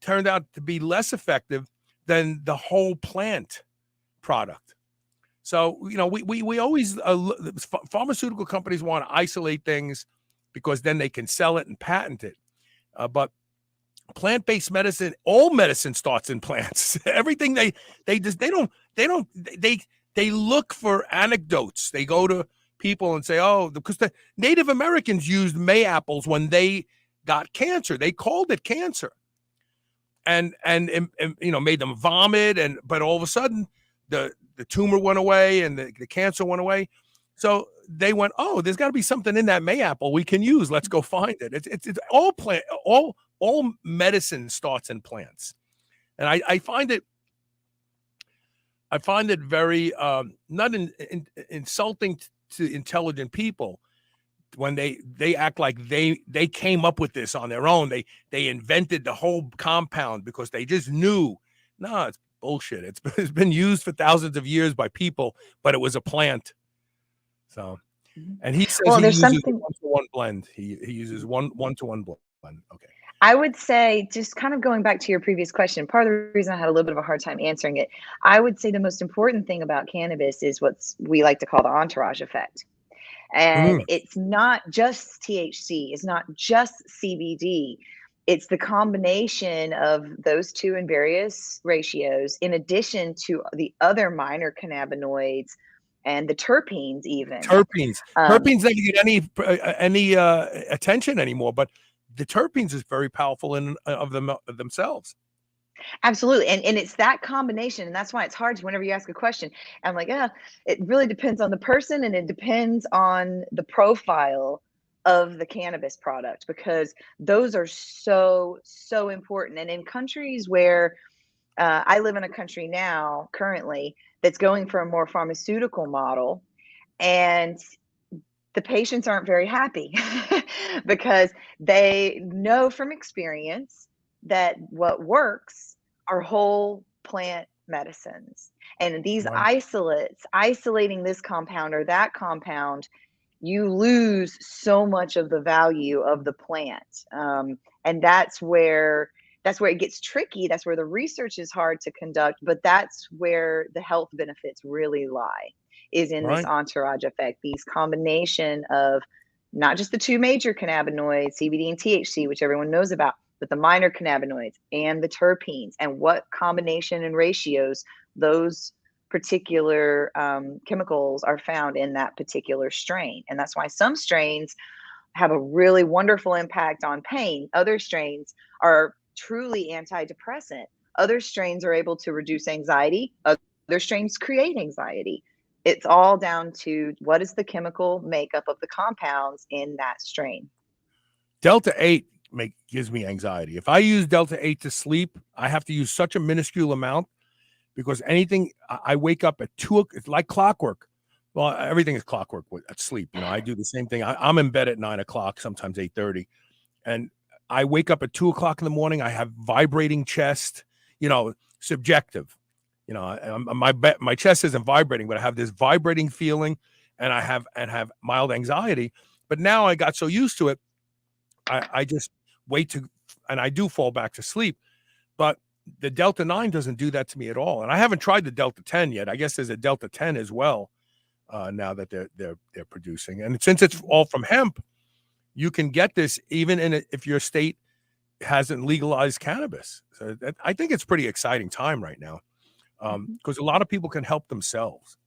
turned out to be less effective than the whole plant product. So, you know, we always, pharmaceutical companies want to isolate things because then they can sell it and patent it. But plant-based medicine, all medicine starts in plants. Everything they look for anecdotes. They go to people and say, oh, because the Native Americans used May-apples when they got cancer. They called it cancer. And you know, made them vomit, but all of a sudden the tumor went away and the cancer went away. So they went, oh, there's got to be something in that May-apple we can use. Let's go find it. It's all plant, all medicine starts in plants. And I find it very not insulting to intelligent people when they act like they came up with this on their own. They invented the whole compound because they just knew. No, it's bullshit. It's been used for thousands of years by people, but it was a plant. So, and he says he uses something... 1-to-1 blend. He uses 1-to-1 blend. Okay. I would say, just kind of going back to your previous question, part of the reason I had a little bit of a hard time answering it, I would say the most important thing about cannabis is what we like to call the entourage effect. And it's not just THC, it's not just CBD. It's the combination of those two in various ratios, in addition to the other minor cannabinoids and the terpenes even. Terpenes never get any attention anymore, but the terpenes is very powerful in of themselves. Absolutely. And it's that combination. And that's why it's hard whenever you ask a question. I'm like, it really depends on the person, and it depends on the profile of the cannabis product, because those are so, so important. And in countries where I live in a country now currently that's going for a more pharmaceutical model, and the patients aren't very happy because they know from experience that what works are whole plant medicines. And these isolates, isolating this compound or that compound, you lose so much of the value of the plant. And that's where it gets tricky. That's where the research is hard to conduct, but that's where the health benefits really lie, is in this entourage effect, these combination of not just the two major cannabinoids, CBD and THC, which everyone knows about, but the minor cannabinoids and the terpenes, and what combination and ratios those particular chemicals are found in that particular strain. And that's why some strains have a really wonderful impact on pain. Other strains are truly antidepressant. Other strains are able to reduce anxiety. Other strains create anxiety. It's all down to what is the chemical makeup of the compounds in that strain. Delta 8 gives me anxiety. If I use Delta 8 to sleep, I have to use such a minuscule amount, because I wake up at 2, it's like clockwork. Well, everything is clockwork at sleep. You know, I do the same thing. I'm in bed at 9 o'clock, sometimes 8:30. And I wake up at 2 o'clock in the morning. I have vibrating chest, you know, subjective. You know, my chest isn't vibrating, but I have this vibrating feeling, and I have mild anxiety. But now I got so used to it, I just wait and I do fall back to sleep. But the Delta 9 doesn't do that to me at all. And I haven't tried the Delta 10 yet. I guess there's a Delta 10 as well now that they're producing. And since it's all from hemp, you can get this even if your state hasn't legalized cannabis. So I think it's pretty exciting time right now, because a lot of people can help themselves.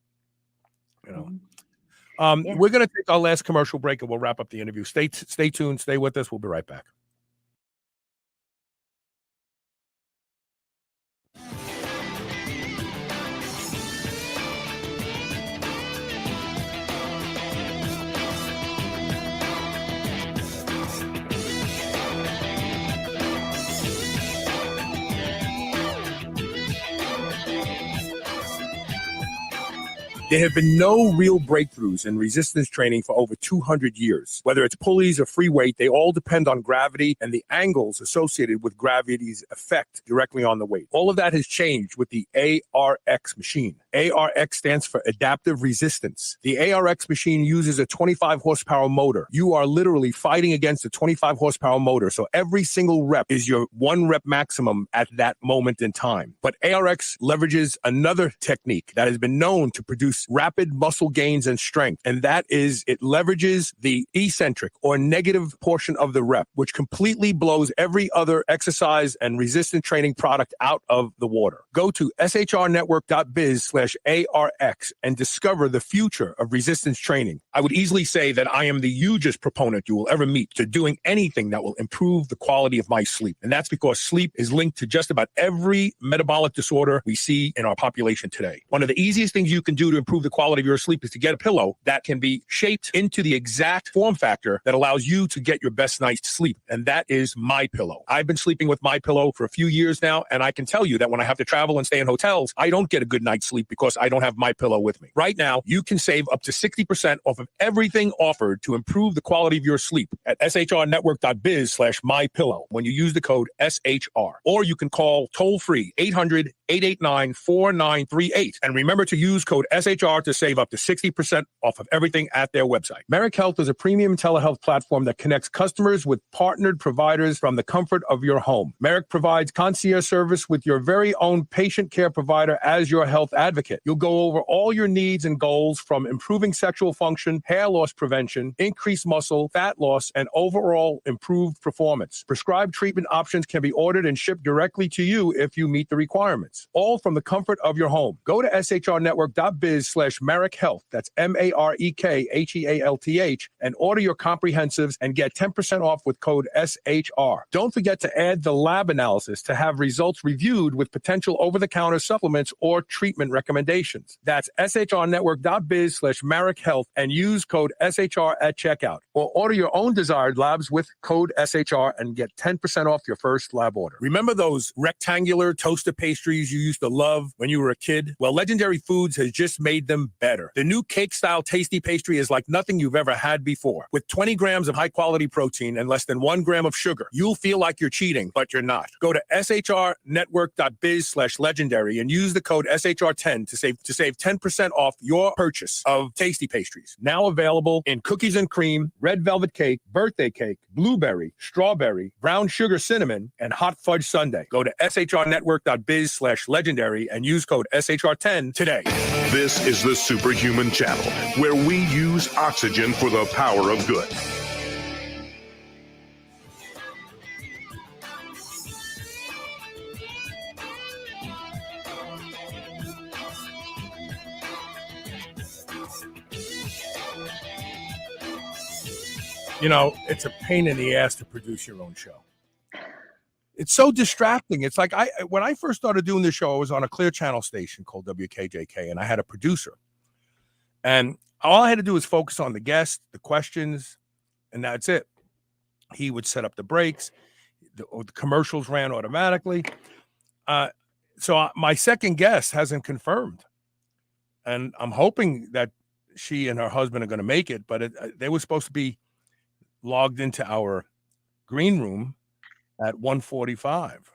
You know, we're going to take our last commercial break and we'll wrap up the interview. Stay tuned. Stay with us. We'll be right back. There have been no real breakthroughs in resistance training for over 200 years. Whether it's pulleys or free weight, they all depend on gravity and the angles associated with gravity's effect directly on the weight. All of that has changed with the ARX machine. ARX stands for adaptive resistance. The ARX machine uses a 25 horsepower motor. You are literally fighting against a 25 horsepower motor, so every single rep is your 1 rep maximum at that moment in time. But ARX leverages another technique that has been known to produce rapid muscle gains and strength, and that is it leverages the eccentric or negative portion of the rep, which completely blows every other exercise and resistance training product out of the water. Go to shrnetwork.biz/ARX and discover the future of resistance training. I would easily say that I am the hugest proponent you will ever meet to doing anything that will improve the quality of my sleep, and that's because sleep is linked to just about every metabolic disorder we see in our population today. One of the easiest things you can do to improve the quality of your sleep is to get a pillow that can be shaped into the exact form factor that allows you to get your best night's sleep, and that is My Pillow. I've been sleeping with My Pillow for a few years now, and I can tell you that when I have to travel and stay in hotels, I don't get a good night's sleep because I don't have My Pillow with me. Right now, you can save up to 60% off of everything offered to improve the quality of your sleep at shrnetwork.biz/mypillow when you use the code SHR, or you can call toll-free 800-889-4938, and remember to use code SHR to save up to 60% off of everything at their website. Merrick Health is a premium telehealth platform that connects customers with partnered providers from the comfort of your home. Merrick provides concierge service with your very own patient care provider as your health advocate. You'll go over all your needs and goals, from improving sexual function, hair loss prevention, increased muscle, fat loss, and overall improved performance. Prescribed treatment options can be ordered and shipped directly to you if you meet the requirements, all from the comfort of your home. Go to shrnetwork.biz/Merrick Health. That's MAREKHEALTH, and order your comprehensives and get 10% off with code SHR. Don't forget to add the lab analysis to have results reviewed with potential over-the-counter supplements or treatment recommendations. That's shrnetwork.biz/Merrick Health and use code SHR at checkout, or order your own desired labs with code SHR and get 10% off your first lab order. Remember those rectangular toaster pastries you used to love when you were a kid? Well, Legendary Foods has just made them better. The new cake-style tasty pastry is like nothing you've ever had before. With 20 grams of high-quality protein and less than 1 gram of sugar, you'll feel like you're cheating, but you're not. Go to shrnetwork.biz/legendary and use the code SHR10 to save 10% off your purchase of tasty pastries. Now available in cookies and cream, red velvet cake, birthday cake, blueberry, strawberry, brown sugar cinnamon, and hot fudge sundae. Go to shrnetwork.biz/legendary and use code SHR10 today. This is the Superhuman Channel, where we use oxygen for the power of good. You know, it's a pain in the ass to produce your own show. It's so distracting. It's like when I first started doing the show, I was on a Clear Channel station called WKJK, and I had a producer. And all I had to do was focus on the guest, the questions, and that's it. He would set up the breaks. The commercials ran automatically. So my second guest hasn't confirmed. And I'm hoping that she and her husband are going to make it, but they were supposed to be logged into our green room at 1:45,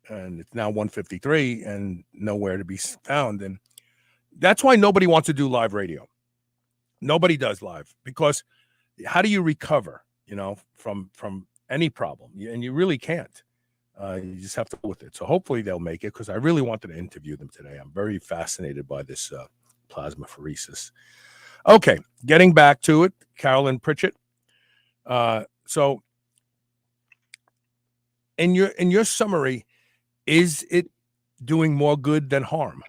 and it's now 1:53 and nowhere to be found. And that's why nobody wants to do live radio. Nobody does live, because how do you recover, from any problem? And you really can't. You just have to deal with it. So hopefully they'll make it, because I really wanted to interview them today. I'm very fascinated by this plasmapheresis. Okay, getting back to it, Carolyn Pritchett. So in your summary, is it doing more good than harm?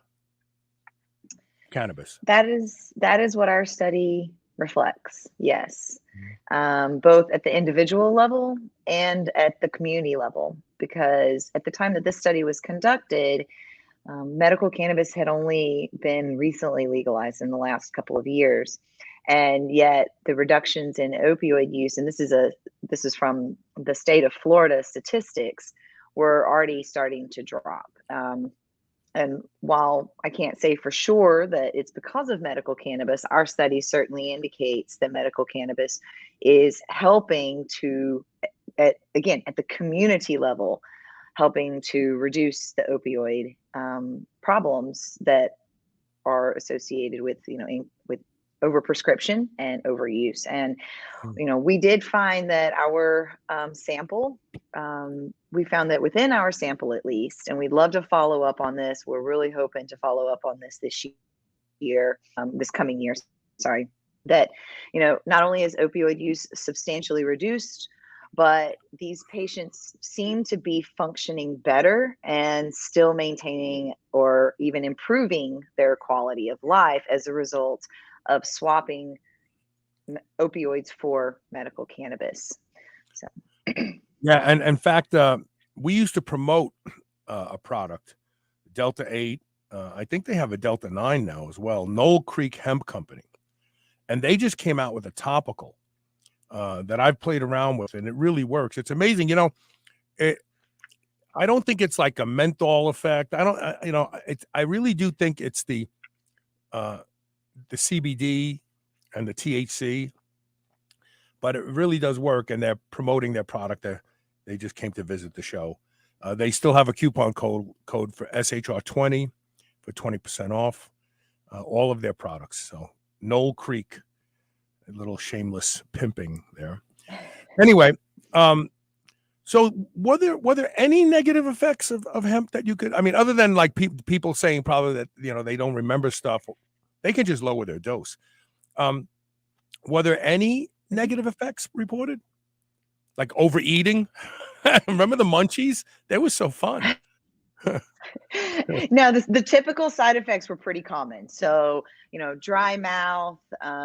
Cannabis. That is what our study reflects. Yes. Both at the individual level and at the community level, because at the time that this study was conducted, medical cannabis had only been recently legalized in the last couple of years. And yet the reductions in opioid use, and this is from the state of Florida statistics, were already starting to drop. And while I can't say for sure that it's because of medical cannabis, our study certainly indicates that medical cannabis is helping to, again, at the community level, helping to reduce the opioid problems that are associated with, with overprescription and overuse. And we did find that our sample, we found that within our sample at least, and we'd love to follow up on this. We're really hoping to follow up on this year, this coming year, sorry, that, not only is opioid use substantially reduced, but these patients seem to be functioning better and still maintaining or even improving their quality of life as a result of swapping opioids for medical cannabis. So Yeah, and in fact, we used to promote a product, Delta 8. I think they have a Delta 9 now as well, Knoll Creek Hemp Company. And they just came out with a topical that I've played around with, and it really works. It's amazing. I don't think it's like a menthol effect. I really do think it's the CBD and the THC, but it really does work, and they're promoting their product. They just came to visit the show. They still have a coupon code for SHR20 for 20% off all of their products. So Knoll Creek, a little shameless pimping there. Anyway, so were there any negative effects of hemp that you could, other than like people saying probably that, they don't remember stuff, they can just lower their dose. Were there any negative effects reported? Like overeating? Remember the munchies? They were so fun. Now, the typical side effects were pretty common. So, dry mouth,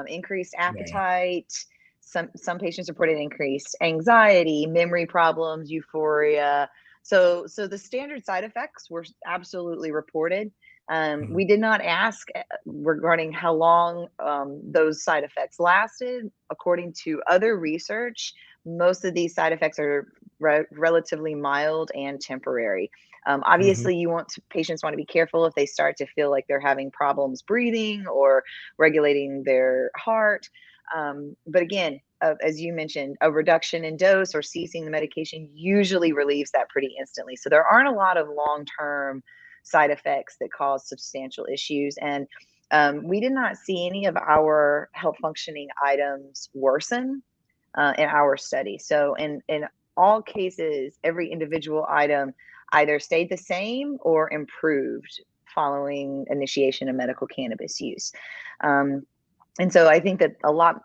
increased appetite. Yeah. Some patients reported increased anxiety, memory problems, euphoria. So the standard side effects were absolutely reported. We did not ask regarding how long those side effects lasted. According to other research, most of these side effects are relatively mild and temporary. Obviously, patients want to be careful if they start to feel like they're having problems breathing or regulating their heart. But again, as you mentioned, a reduction in dose or ceasing the medication usually relieves that pretty instantly. So there aren't a lot of long-term side effects that cause substantial issues. And we did not see any of our health functioning items worsen in our study. So in all cases, every individual item either stayed the same or improved following initiation of medical cannabis use. And so I think that a lot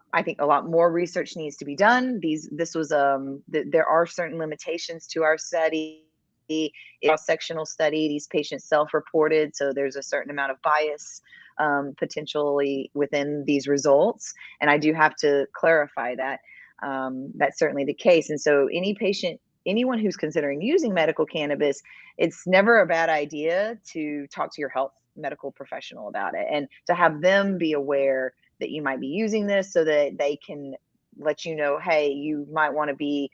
more research needs to be done. There are certain limitations to our study. It's a sectional study. These patients self-reported, so there's a certain amount of bias potentially within these results. And I do have to clarify that that's certainly the case. And so anyone who's considering using medical cannabis, it's never a bad idea to talk to your medical professional about it and to have them be aware that you might be using this so that they can let you know, hey, you might want to be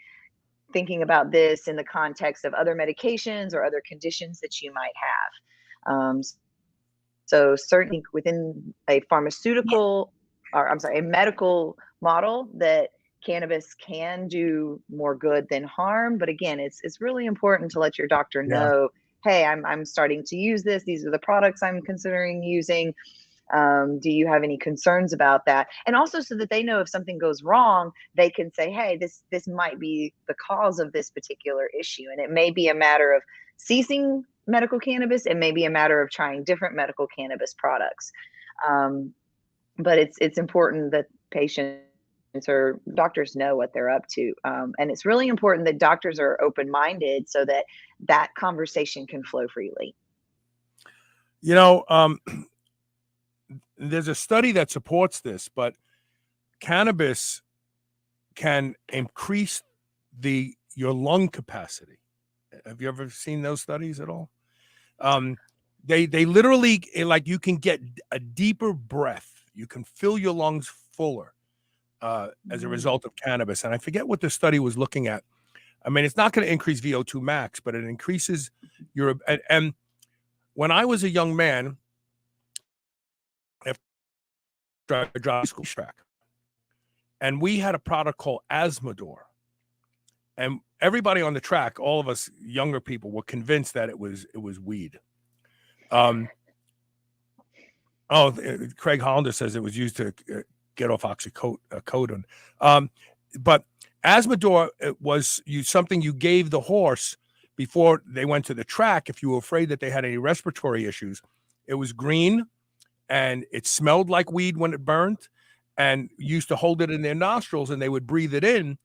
thinking about this in the context of other medications or other conditions that you might have. So certainly within a medical model, that cannabis can do more good than harm. But again, it's really important to let your doctor know, hey, I'm starting to use this. These are the products I'm considering using. Do you have any concerns about that? And also so that they know if something goes wrong, they can say, hey, this might be the cause of this particular issue. And it may be a matter of ceasing medical cannabis. It may be a matter of trying different medical cannabis products. But it's important that patients or doctors know what they're up to. And it's really important that doctors are open-minded so that conversation can flow freely. There's a study that supports this, but cannabis can increase your lung capacity. Have you ever seen those studies at all? They literally, like, you can get a deeper breath. You can fill your lungs fuller as a result of cannabis. And I forget what the study was looking at. It's not going to increase VO2 max, but it increases and when I was a young man, after I dropped school track, and we had a product called Asmodor, and everybody on the track, all of us younger people, were convinced that it was weed. Craig Hollander says it was used to get off oxycodone. But Asmodor was something you gave the horse before they went to the track if you were afraid that they had any respiratory issues. It was green, and it smelled like weed when it burned, and used to hold it in their nostrils, and they would breathe it in.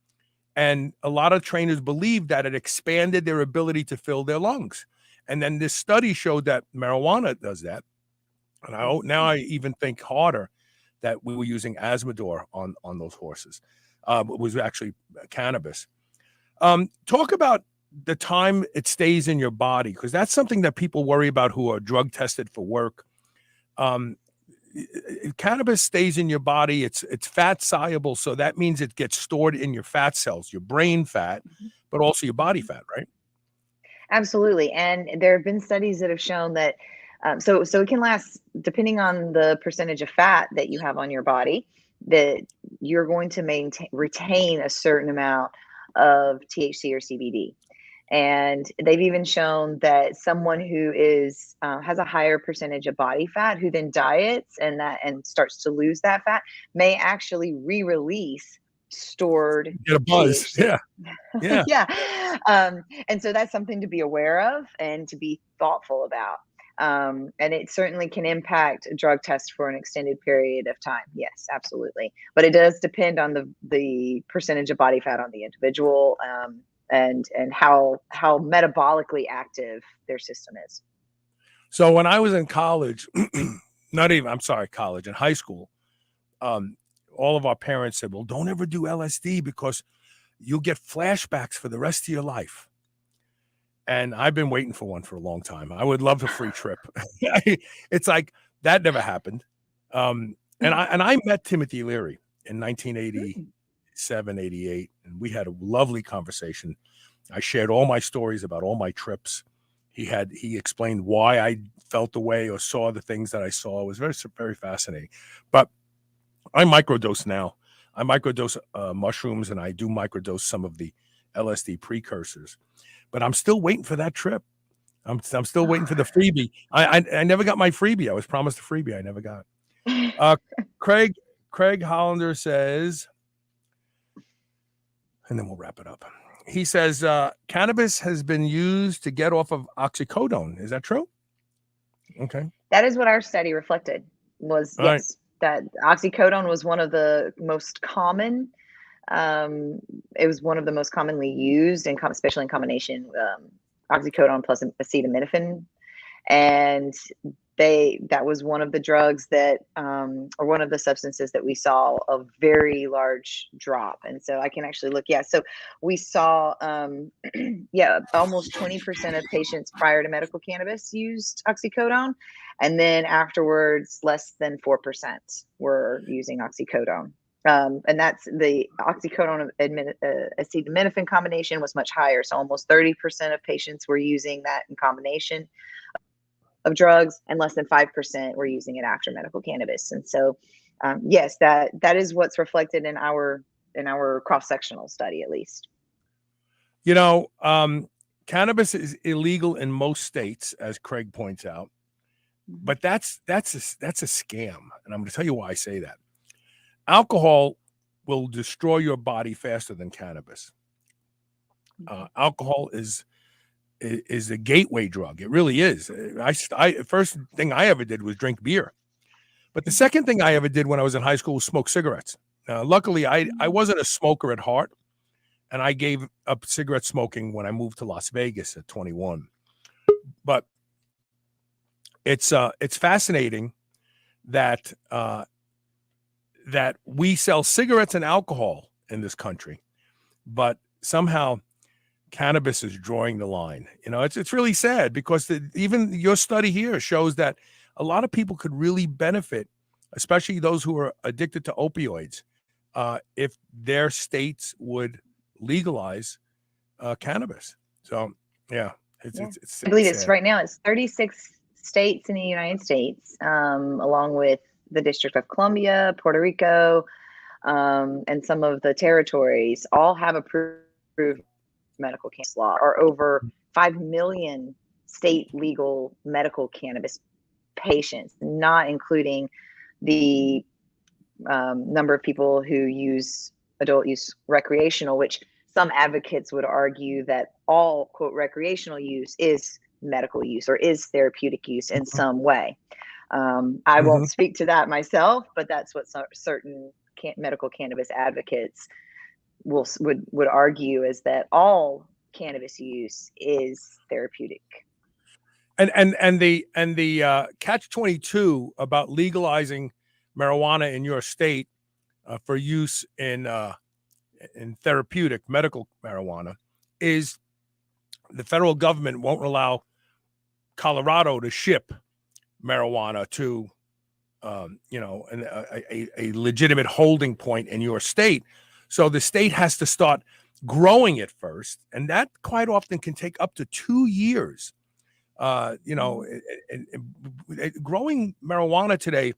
And a lot of trainers believed that it expanded their ability to fill their lungs. And then this study showed that marijuana does that. And now I even think harder that we were using Asmodor on those horses. It was actually cannabis. Talk about the time it stays in your body, because that's something that people worry about who are drug tested for work. Cannabis stays in your body. It's fat soluble, so that means it gets stored in your fat cells, your brain fat, but also your body fat, right? Absolutely. And there have been studies that have shown that so it can last, depending on the percentage of fat that you have on your body, that you're going to retain a certain amount of THC or CBD. And they've even shown that someone who is has a higher percentage of body fat, who then diets and starts to lose that fat, may actually re-release stored Get a buzz. THC. Yeah. Yeah. And so that's something to be aware of and to be thoughtful about. And it certainly can impact a drug test for an extended period of time. Yes, absolutely. But it does depend on the percentage of body fat on the individual, and how metabolically active their system is. So when I was in college, in high school, all of our parents said, well, don't ever do LSD because you'll get flashbacks for the rest of your life. And I've been waiting for one for a long time. I would love a free trip. It's like that never happened. And I met Timothy Leary in 1987, 88, and we had a lovely conversation. I shared all my stories about all my trips. He explained why I felt the way or saw the things that I saw. It was very, very fascinating. But I microdose now. I microdose mushrooms, and I do microdose some of the LSD precursors. But I'm still waiting for that trip. I'm still waiting for the freebie. I never got my freebie. I was promised a freebie. I never got it. Craig Hollander says, and then we'll wrap it up. He says, cannabis has been used to get off of oxycodone. Is that true? Okay. That is what our study reflected was, All yes, that oxycodone was one of the most common. It was one of the most commonly used, and especially in combination, oxycodone plus acetaminophen. And that was one of the drugs that, or one of the substances that we saw a very large drop. And so I can actually look, so we saw, almost 20% of patients prior to medical cannabis used oxycodone. And then afterwards, less than 4% were using oxycodone. And that's the oxycodone acetaminophen combination was much higher. So almost 30% of patients were using that in combination of drugs, and less than 5% were using it after medical cannabis. And so, yes, that is what's reflected in our cross-sectional study, at least. You know, cannabis is illegal in most states, as Craig points out, but that's a scam, and I'm going to tell you why I say that. Alcohol will destroy your body faster than cannabis. Alcohol is a gateway drug. It really is. First thing I ever did was drink beer. But the second thing I ever did when I was in high school was smoke cigarettes. Luckily, I wasn't a smoker at heart, and I gave up cigarette smoking when I moved to Las Vegas at 21. But it's fascinating that that we sell cigarettes and alcohol in this country, but somehow cannabis is drawing the line. You know, it's really sad because even your study here shows that a lot of people could really benefit, especially those who are addicted to opioids, if their states would legalize cannabis. So, yeah, it's I believe sad. it's right now. It's 36 states in the United States, along with the District of Columbia, Puerto Rico, and some of the territories, all have approved medical cannabis law, or over 5 million state legal medical cannabis patients, not including the number of people who use adult use recreational, which some advocates would argue that all, quote, recreational use is medical use or is therapeutic use in some way. I won't speak to that myself, but that's what certain medical cannabis advocates would argue, is that all cannabis use is therapeutic. And the catch-22 about legalizing marijuana in your state for use in therapeutic medical marijuana is the federal government won't allow Colorado to ship marijuana to a legitimate holding point in your state. So the state has to start growing it first, and that quite often can take up to 2 years. Growing marijuana today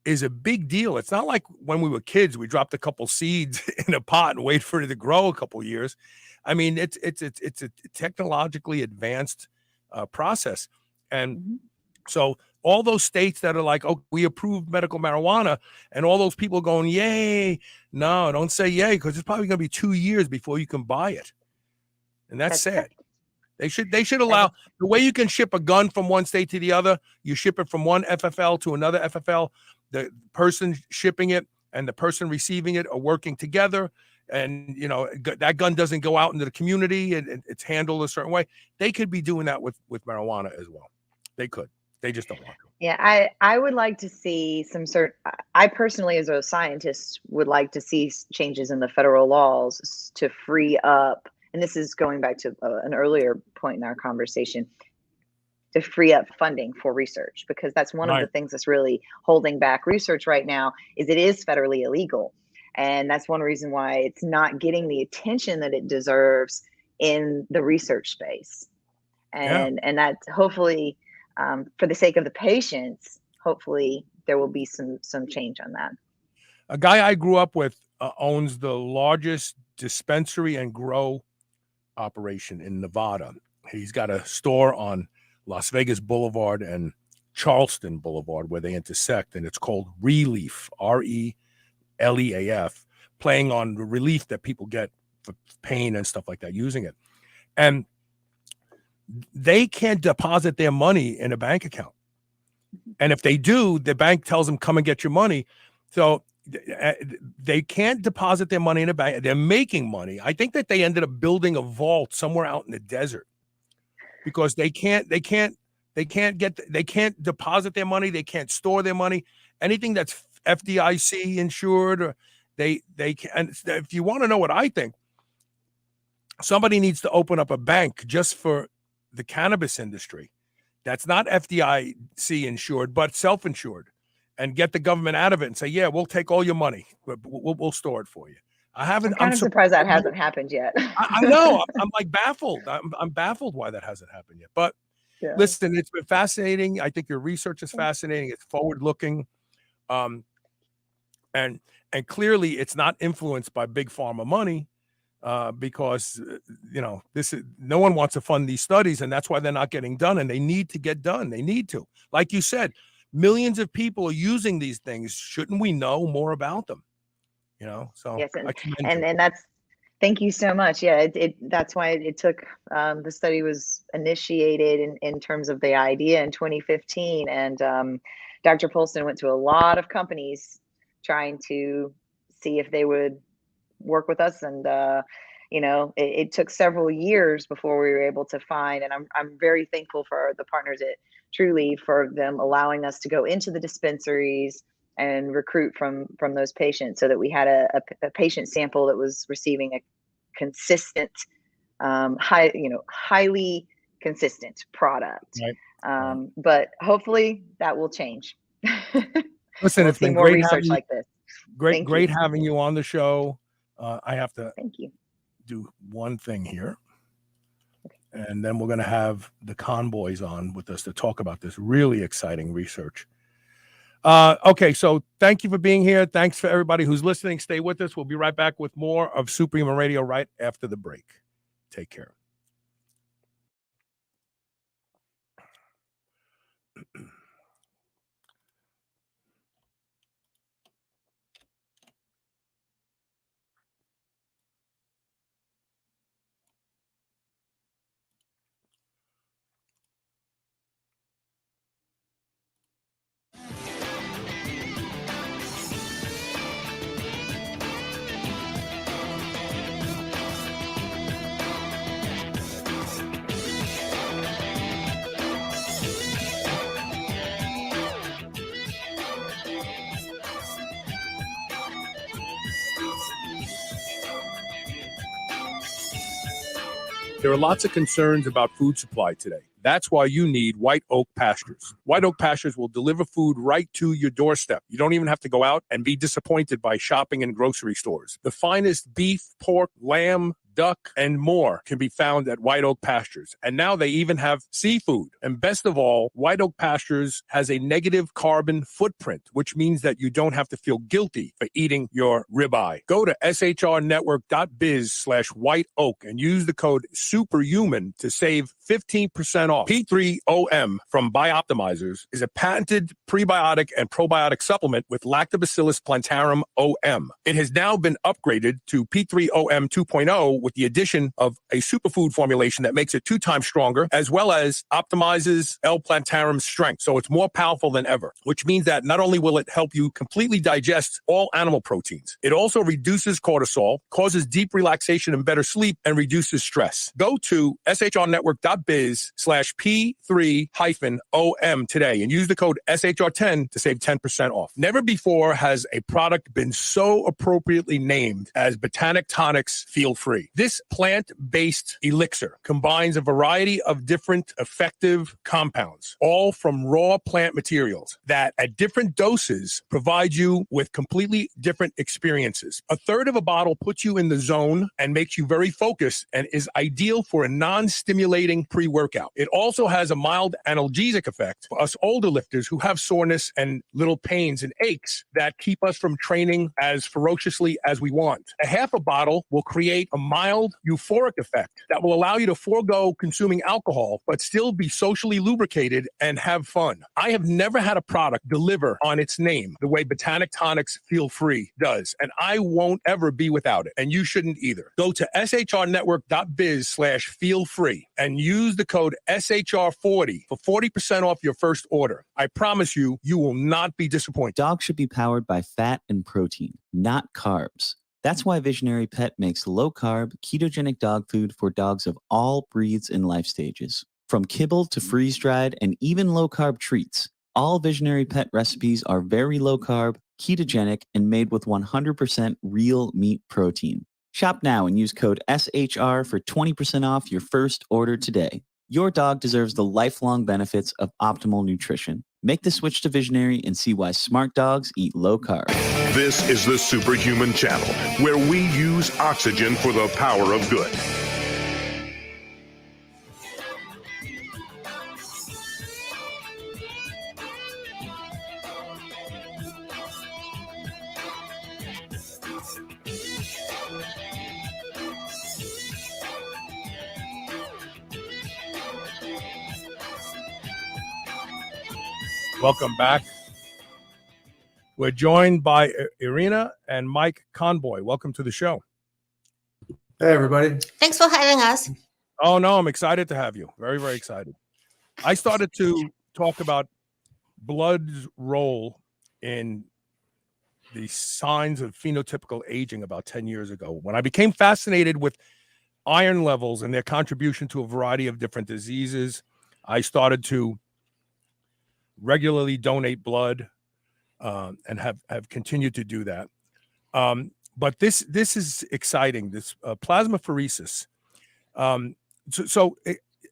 is a big deal. It's not like when we were kids, we dropped a couple seeds in a pot and wait for it to grow a couple years. I mean, it's a technologically advanced process. And so all those states that are like, oh, we approve medical marijuana, and all those people going, yay. No, don't say yay, because it's probably going to be 2 years before you can buy it. And that's sad. They should allow the way you can ship a gun from one state to the other. You ship it from one FFL to another FFL. The person shipping it and the person receiving it are working together. And, that gun doesn't go out into the community and it's handled a certain way. They could be doing that with marijuana as well. They could. They just don't want to. Yeah, I would like to see I personally, as a scientist, would like to see changes in the federal laws to free up, and this is going back to an earlier point in our conversation, to free up funding for research, because that's one of the things that's really holding back research right now, is it is federally illegal. And that's one reason why it's not getting the attention that it deserves in the research space. And that hopefully, for the sake of the patients, hopefully there will be some change on that. A guy I grew up with owns the largest dispensary and grow operation in Nevada. He's got a store on Las Vegas Boulevard and Charleston Boulevard where they intersect, and it's called Relief, RELEAF, playing on the relief that people get for pain and stuff like that using it. And they can't deposit their money in a bank account. And if they do, the bank tells them, come and get your money. So they can't deposit their money in a bank. They're making money. I think that they ended up building a vault somewhere out in the desert because they can't deposit their money. They can't store their money. Anything that's FDIC insured, or they can. And if you want to know what I think, somebody needs to open up a bank just for the cannabis industry that's not FDIC insured but self-insured, and get the government out of it and say, yeah, we'll take all your money, we'll store it for you. I'm surprised that hasn't happened yet. I know. I'm like baffled. I'm baffled why that hasn't happened yet. But listen, it's been fascinating. I think your research is fascinating. It's forward looking, and clearly it's not influenced by big pharma money. Because no one wants to fund these studies, and that's why they're not getting done, and they need to get done. They need to, like you said, millions of people are using these things. Shouldn't we know more about them? So yes, and that's, thank you so much. Yeah, that's why it took, the study was initiated in terms of the idea in 2015, and Dr. Polston went to a lot of companies trying to see if they would work with us, and it took several years before we were able to find, and I'm very thankful for the partners at Truly for them allowing us to go into the dispensaries and recruit from those patients, so that we had a patient sample that was receiving a consistent, highly consistent product. Right. But hopefully that will change. Listen, it's been more great research like this. Great having you on the show. I have to thank you. Do one thing here. And then we're going to have the Conboys on with us to talk about this really exciting research. Okay, so thank you for being here. Thanks for everybody who's listening. Stay with us. We'll be right back with more of Superhuman Radio right after the break. Take care. There are lots of concerns about food supply today. That's why you need White Oak Pastures. White Oak Pastures will deliver food right to your doorstep. You don't even have to go out and be disappointed by shopping in grocery stores. The finest beef, pork, lamb, duck, and more can be found at White Oak Pastures. And now they even have seafood. And best of all, White Oak Pastures has a negative carbon footprint, which means that you don't have to feel guilty for eating your ribeye. Go to shrnetwork.biz/white oak and use the code SUPERHUMAN to save 15% off. P3OM from Bioptimizers is a patented prebiotic and probiotic supplement with Lactobacillus plantarum OM. It has now been upgraded to P3OM 2.0 with the addition of a superfood formulation that makes it 2 times stronger, as well as optimizes L. plantarum's strength. So it's more powerful than ever, which means that not only will it help you completely digest all animal proteins, it also reduces cortisol, causes deep relaxation and better sleep, and reduces stress. Go to shrnetwork.biz/P3-OM today and use the code SHR10 to save 10% off. Never before has a product been so appropriately named as Botanic Tonics Feel Free. This plant-based elixir combines a variety of different effective compounds, all from raw plant materials that at different doses provide you with completely different experiences. A third of a bottle puts you in the zone and makes you very focused and is ideal for a non-stimulating pre-workout. It also has a mild analgesic effect for us older lifters who have soreness and little pains and aches that keep us from training as ferociously as we want. A half a bottle will create a mild euphoric effect that will allow you to forego consuming alcohol, but still be socially lubricated and have fun. I have never had a product deliver on its name the way Botanic Tonics Feel Free does, and I won't ever be without it, and you shouldn't either. Go to shrnetwork.biz/feel-free and use the code SHR40 for 40% off your first order. I promise you, you will not be disappointed. Dogs should be powered by fat and protein, not carbs. That's why Visionary Pet makes low-carb, ketogenic dog food for dogs of all breeds and life stages. From kibble to freeze-dried and even low-carb treats, all Visionary Pet recipes are very low-carb, ketogenic, and made with 100% real meat protein. Shop now and use code SHR for 20% off your first order today. Your dog deserves the lifelong benefits of optimal nutrition. Make the switch to Visionary and see why smart dogs eat low carb. This is the Superhuman Channel, where we use oxygen for the power of good. Welcome back. We're joined by Irina and Mike Conboy. Welcome to the show. Hey, everybody. Thanks for having us. Oh, no, I'm excited to have you. Very, very excited. I started to talk about blood's role in the signs of phenotypical aging about 10 years ago, when I became fascinated with iron levels and their contribution to a variety of different diseases. I started to regularly donate blood and have continued to do that. But this is exciting, this plasmapheresis.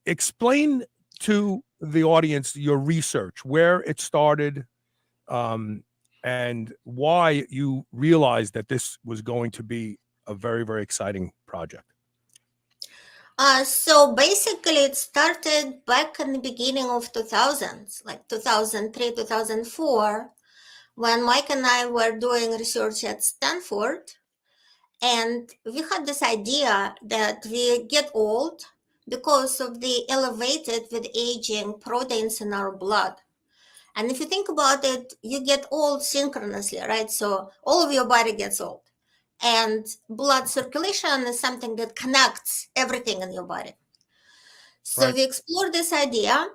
Explain to the audience your research, where it started, and why you realized that this was going to be a very, very exciting project. So basically, it started back in the beginning of 2000s, like 2003, 2004, when Mike and I were doing research at Stanford. And we had this idea that we get old because of the elevated with aging proteins in our blood. And if you think about it, you get old synchronously, right? So all of your body gets old. And blood circulation is something that connects everything in your body. So Right. we explored this idea,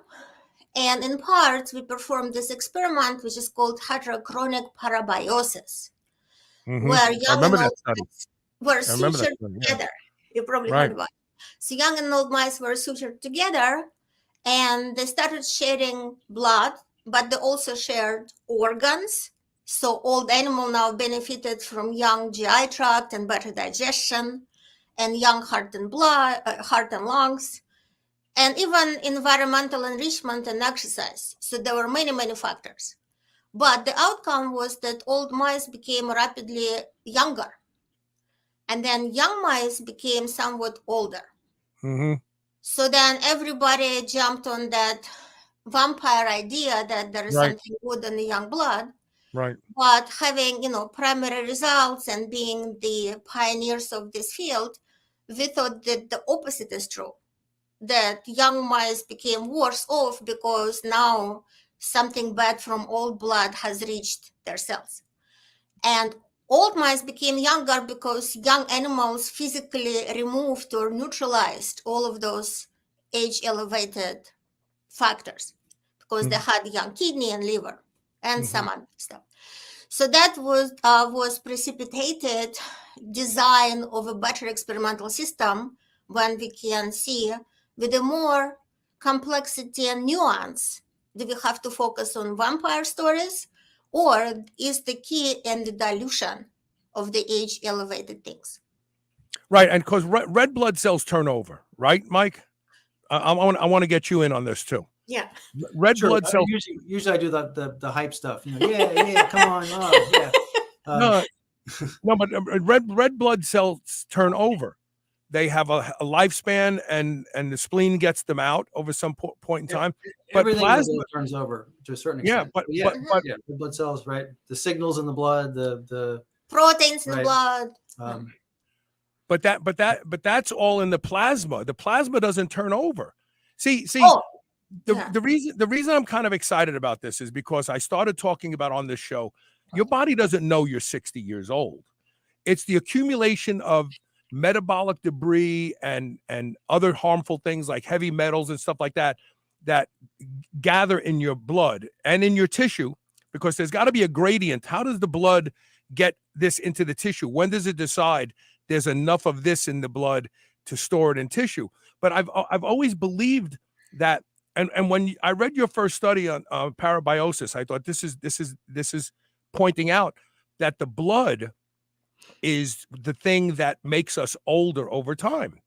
and in part, we performed this experiment, which is called heterochronic parabiosis, where I young remember and that old study. mice were I remember that sutured study. Yeah. together. You probably Right. heard about it. So young and old mice were sutured together, and they started sharing blood, but they also shared organs. So old animal now benefited from young GI tract and better digestion, and young heart and lungs, and even environmental enrichment and exercise. So there were many, many factors. But the outcome was that old mice became rapidly younger, and then young mice became somewhat older. Mm-hmm. So then everybody jumped on that vampire idea that there is Right. something good in the young blood. Right. But having, primary results and being the pioneers of this field, we thought that the opposite is true, that young mice became worse off because now something bad from old blood has reached their cells. And old mice became younger because young animals physically removed or neutralized all of those age elevated factors because they had young kidney and liver and some other stuff. So that was precipitated design of a better experimental system when we can see with a more complexity and nuance. Do we have to focus on vampire stories, or is the key in the dilution of the age elevated things? Right. And because red blood cells turn over, right, Mike? I want to get you in on this too. Yeah. Red Sure. blood cells. Usually I do the hype stuff. Yeah, come on, yeah. No, but red blood cells turn over. They have a lifespan, and the spleen gets them out over some point in time. But Everything plasma turns over to a certain Yeah, extent. but yeah, the blood cells, right? The signals in the blood, the Proteins in the Right. blood. but that's all in the plasma. The plasma doesn't turn over. See, Oh, the yeah. the reason I'm kind of excited about this is because I started talking about on this show, your body doesn't know you're 60 years old. It's the accumulation of metabolic debris and other harmful things like heavy metals and stuff like that gather in your blood and in your tissue, because there's got to be a gradient. How does the blood get this into the tissue? When does it decide there's enough of this in the blood to store it in tissue? But I've always believed that, and when I read your first study on parabiosis, I thought this is pointing out that the blood is the thing that makes us older over time.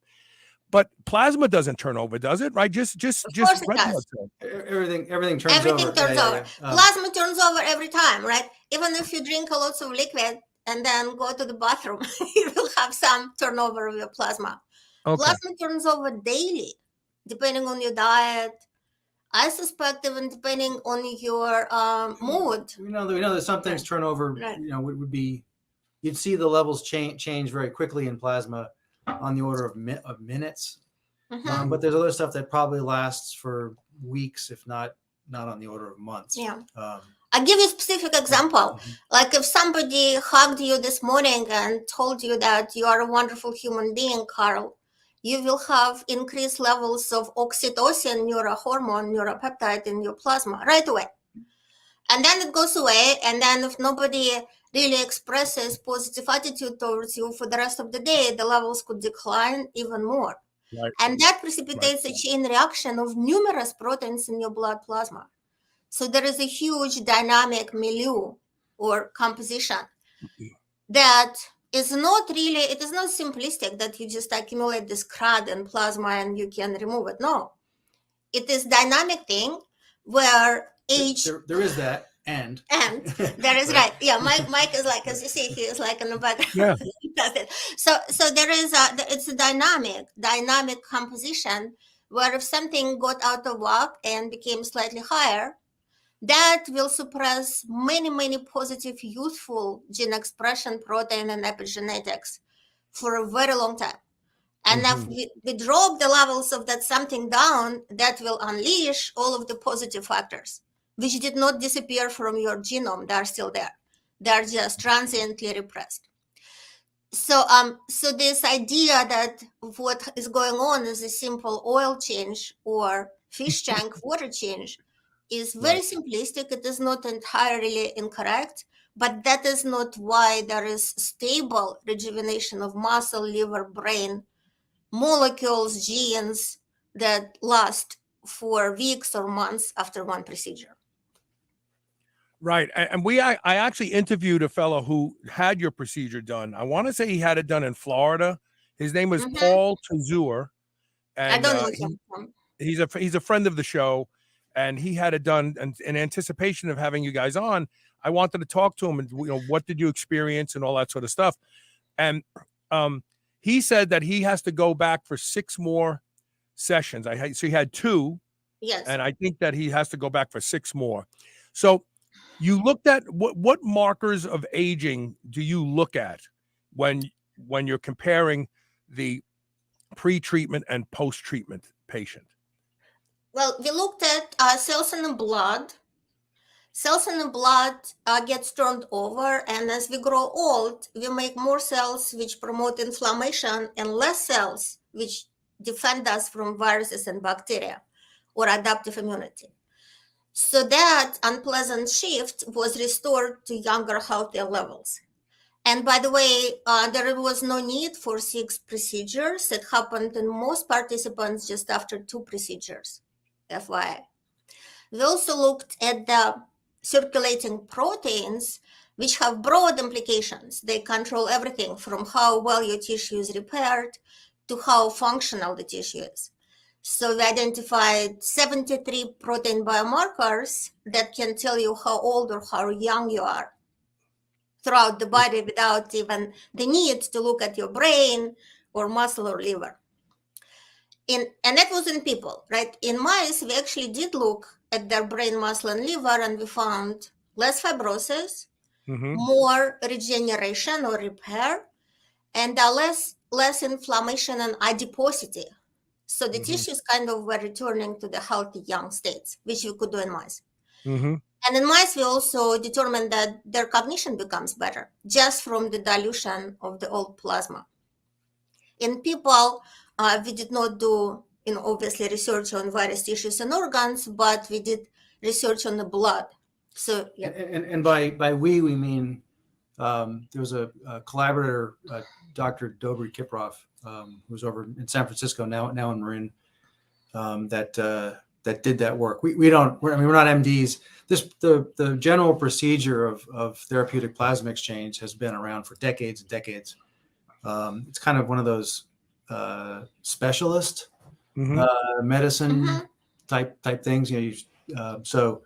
But plasma doesn't turn over, does it? Right? Just course it red does. blood cells. everything turns Everything over. turns Yeah, over. yeah. Plasma turns over every time, right? Even if you drink a lot of liquid and then go to the bathroom, you will have some turnover of your plasma. Okay. Plasma turns over daily, depending on your diet. I suspect even depending on your mood. We know that some things turn over. Right. Would be, you'd see the levels change very quickly in plasma on the order of minutes. Mhm. But there's other stuff that probably lasts for weeks, if not on the order of months. Yeah. I'll give you a specific example. Like if somebody hugged you this morning and told you that you are a wonderful human being, Carl, you will have increased levels of oxytocin, neurohormone, neuropeptide in your plasma right away. And then it goes away. And then if nobody really expresses positive attitude towards you for the rest of the day, the levels could decline even more. Right. And that precipitates a chain reaction of numerous proteins in your blood plasma. So there is a huge dynamic milieu or composition that is not really, it is not simplistic that you just accumulate this crud in plasma and you can remove it. No, it is dynamic thing where age. There is that. And that is right. Yeah, Mike is like, as you see, he is like in the background. Yeah. He does it. So there is it's a dynamic composition where if something got out of whack and became slightly higher, that will suppress many positive, youthful gene expression, protein, and epigenetics for a very long time. And if we drop the levels of that something down, that will unleash all of the positive factors, which did not disappear from your genome. They're still there. They're just transiently repressed. So this idea that what is going on is a simple oil change or fish tank water change is very simplistic. It is not entirely incorrect, but that is not why there is stable rejuvenation of muscle, liver, brain, molecules, genes that last for weeks or months after one procedure. Right. And I actually interviewed a fellow who had your procedure done. I want to say he had it done in Florida. His name was Paul Tazur. And I don't know him. He's a friend of the show, and he had it done. And in anticipation of having you guys on, I wanted to talk to him and, what did you experience and all that sort of stuff. And he said that he has to go back for 6 more sessions. So he had 2. Yes. And I think that he has to go back for 6 more. So you looked at what markers of aging do you look at when you're comparing the pre-treatment and post-treatment patient? Well, we looked at cells in the blood. Cells in the blood gets turned over, and as we grow old, we make more cells which promote inflammation and less cells which defend us from viruses and bacteria or adaptive immunity. So that unpleasant shift was restored to younger, healthier levels. And by the way, there was no need for 6 procedures. It happened in most participants just after 2 procedures, FYI. We also looked at the circulating proteins, which have broad implications. They control everything from how well your tissue is repaired to how functional the tissue is. So we identified 73 protein biomarkers that can tell you how old or how young you are throughout the body without even the need to look at your brain or muscle or liver. And that was in people, right? In mice, we actually did look at their brain, muscle, and liver, and we found less fibrosis, more regeneration or repair, and less inflammation and adiposity. So the tissues kind of were returning to the healthy young states, which we could do in mice. And in mice, we also determined that their cognition becomes better just from the dilution of the old plasma. In people, we did not do, obviously research on various tissues and organs, but we did research on the blood. So yeah. And by we mean there was a collaborator, Dr. Dobry Kiprov, who's over in San Francisco now in Marin, that did that work. We're not MDs. The general procedure of therapeutic plasma exchange has been around for decades and decades. It's kind of one of those specialist medicine type things. So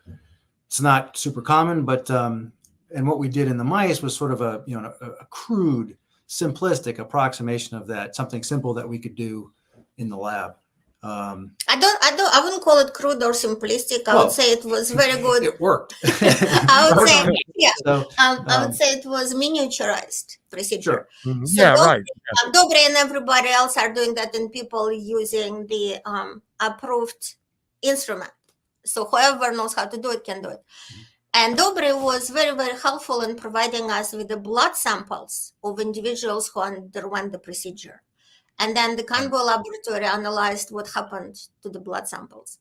it's not super common, but and what we did in the mice was sort of a crude, simplistic approximation of that, something simple that we could do in the lab. I wouldn't call it crude or simplistic. I would say it was very good. It worked. I would say, yeah. So, I would say it was miniaturized procedure. Sure. So Right. Dobry and everybody else are doing that in people using the approved instrument. So whoever knows how to do it can do it. And Dobry was very, very helpful in providing us with the blood samples of individuals who underwent the procedure. And then the Conboy laboratory analyzed what happened to the blood samples.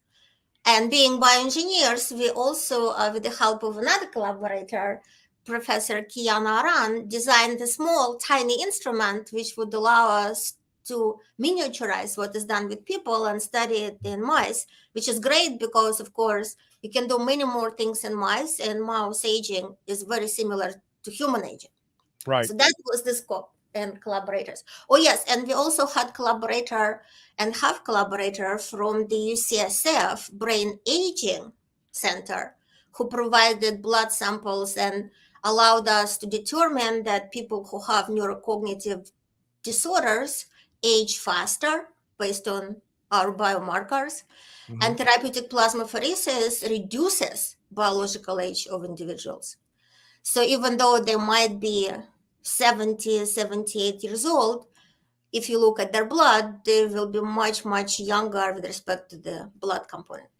And being bioengineers, we also, with the help of another collaborator, Professor Kiana Aran, designed a small, tiny instrument which would allow us to miniaturize what is done with people and study it in mice, which is great because, of course, you can do many more things in mice, and mouse aging is very similar to human aging. Right. So that was the scope and collaborators. Oh, yes. And we also had collaborator from the UCSF Brain Aging Center who provided blood samples and allowed us to determine that people who have neurocognitive disorders age faster based on our biomarkers. Mhm. And therapeutic plasmapheresis reduces biological age of individuals. So even though they might be 70, 78 years old, if you look at their blood, they will be much, much younger with respect to the blood component.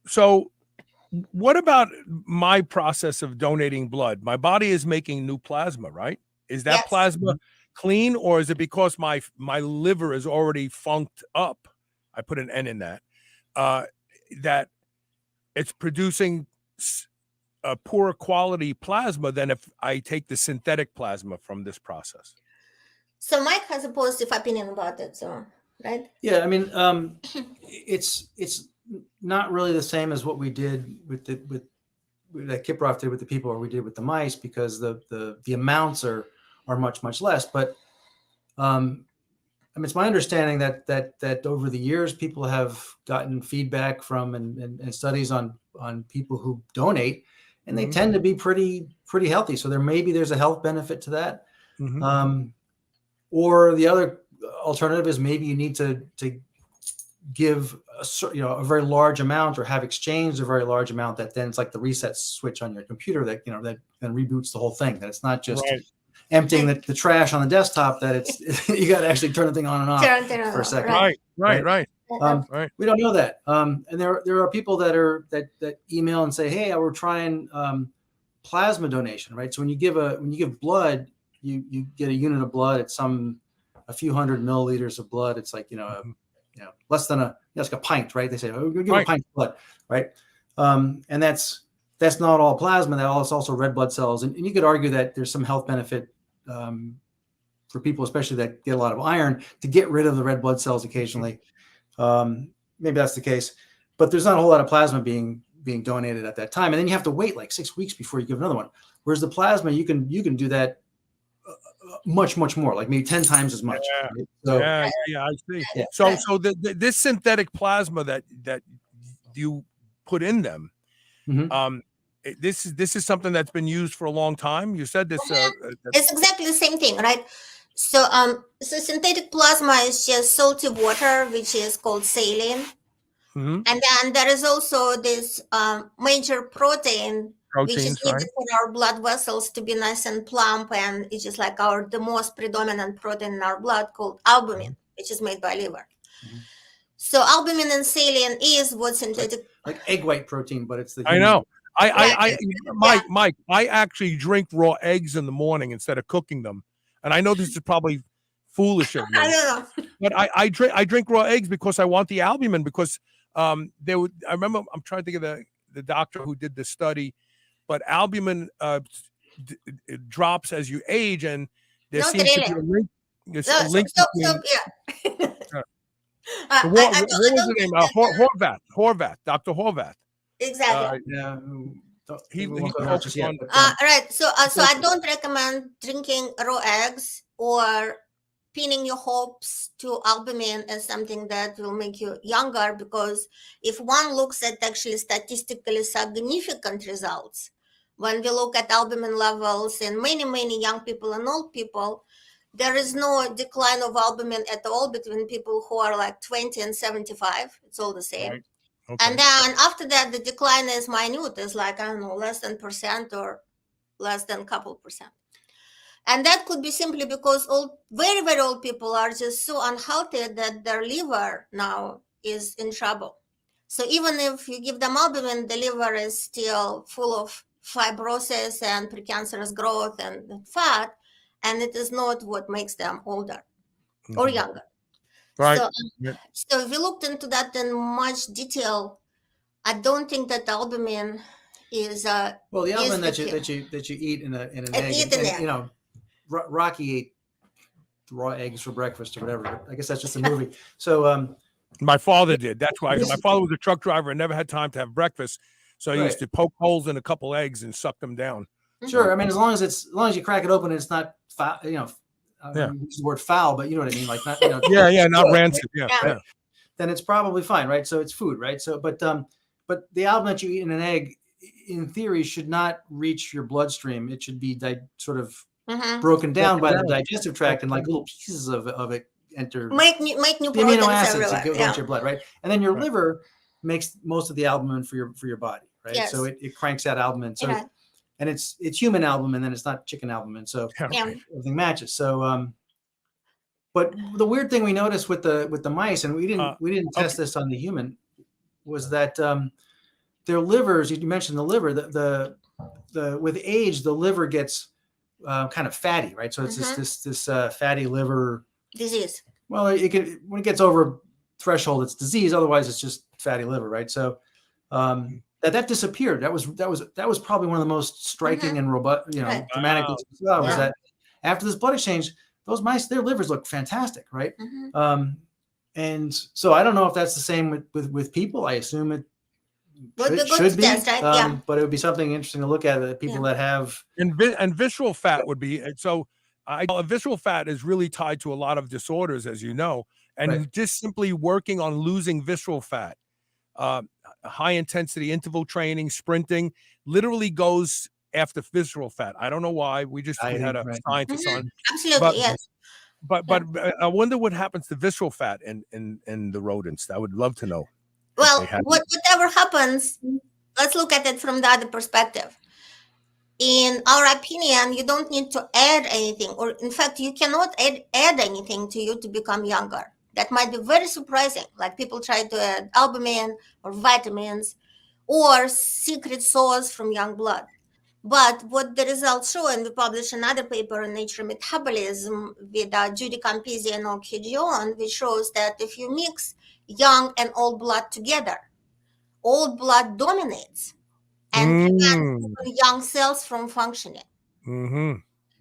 So what about my process of donating blood? My body is making new plasma, right? Is that Yes. plasma clean, or is it because my liver is already funked up? I put an N in that. That it's producing a poorer quality plasma than if I take the synthetic plasma from this process. So Mike has a positive opinion about it, so right? Yeah, I mean, it's not really the same as what we did with that Kiprov did with the people, or we did with the mice, because the amounts are much less. But I mean, it's my understanding that over the years, people have gotten feedback from and studies on people who donate, and they tend to be pretty healthy. So there's a health benefit to that. Or the other alternative is maybe you need to give a very large amount, or have exchanged a very large amount, that then it's like the reset switch on your computer that that then reboots the whole thing. That it's not just emptying the trash on the desktop, that it's you got to actually turn the thing on and off for a second. Right. We don't know that. And there are people that email and say, hey, we're trying plasma donation, right? So when you give blood, you get a unit of blood. It's a few hundred milliliters of blood. It's like less than it's like a pint, right? They say, oh, give a pint of blood, right? And that's not all plasma. That's also red blood cells. And you could argue that there's some health benefit for people, especially that get a lot of iron, to get rid of the red blood cells occasionally. Maybe that's the case, but there's not a whole lot of plasma being donated at that time. And then you have to wait like 6 weeks before you give another one. Whereas the plasma, you can do that much more, like maybe 10 times as much. Yeah. Right? So, I see. Yeah. So this synthetic plasma that you put in them, this is something that's been used for a long time. You said this. It's exactly the same thing, right? So synthetic plasma is just salty water, which is called saline. And then there is also this major protein, which is needed for our blood vessels to be nice and plump, and it's just like the most predominant protein in our blood, called albumin, which is made by liver. So albumin and saline is what synthetic, like egg white protein, but it's the I know. Mike, I actually drink raw eggs in the morning instead of cooking them, and I know this is probably foolish of me. I don't know, but I drink raw eggs because I want the albumin, because I remember, I'm trying to think of the doctor who did the study, but albumin it drops as you age, and there seems to be a link. What was the name? Horvath, Dr. Horvath. Exactly. He right. So I don't recommend drinking raw eggs or pinning your hopes to albumin as something that will make you younger, because if one looks at actually statistically significant results, when we look at albumin levels in many young people and old people, there is no decline of albumin at all between people who are like 20 and 75. It's all the same. Right. Okay. And then after that, the decline is minute. It's like, I don't know, less than % or less than a couple %. And that could be simply because very old people are just so unhealthy that their liver now is in trouble. So even if you give them albumin, the liver is still full of fibrosis and precancerous growth and fat, and it is not what makes them older or younger. Right. So we looked into that in much detail. I don't think that albumin is the albumin that you eat in an egg. And, Rocky ate raw eggs for breakfast or whatever. I guess that's just a movie. So my father did. That's why my father was a truck driver and never had time to have breakfast. So he used to poke holes in a couple eggs and suck them down. Sure. I mean, as long as you crack it open and it's not foul, use the word foul, but you know what I mean? Like not, not rancid. Yeah. Then it's probably fine, right? So it's food, right? So, but but the albumin that you eat in an egg, in theory, should not reach your bloodstream. It should be sort of broken down by the digestive tract, and like little pieces of it enter. Make new the proteins amino acids everywhere. that go into your blood, right? And then your liver makes most of the albumin for your body, right? Yes. So it cranks out albumin. So and it's human albumin, and it's not chicken albumin. So everything matches. So but the weird thing we noticed with the mice, and we didn't test this on the human, was that their livers. You mentioned the liver. The with age, the liver gets kind of fatty, right? So it's this fatty liver disease. Well, when it gets over threshold, it's disease. Otherwise, it's just fatty liver, right? So that disappeared. That was probably one of the most striking and robust, dramatic things we saw was that after this blood exchange, those mice, their livers look fantastic, right? And so I don't know if that's the same with people. I assume it should be, right? But it would be something interesting to look at. People that have and visceral fat would be so. Visceral fat is really tied to a lot of disorders, as you know, and just simply working on losing visceral fat, high intensity interval training, sprinting, literally goes after visceral fat. I don't know why. We had a scientist on. Absolutely, yes. But I wonder what happens to visceral fat in the rodents. I would love to know. Well, whatever happens, let's look at it from the other perspective. In our opinion, you don't need to add anything, or in fact, you cannot add anything to you to become younger. That might be very surprising. Like people try to add albumin or vitamins or secret sauce from young blood. But what the results show, and we published another paper in Nature Metabolism with Judy Campisi and Okidjian, which shows that if you mix young and old blood together, old blood dominates and prevents young cells from functioning.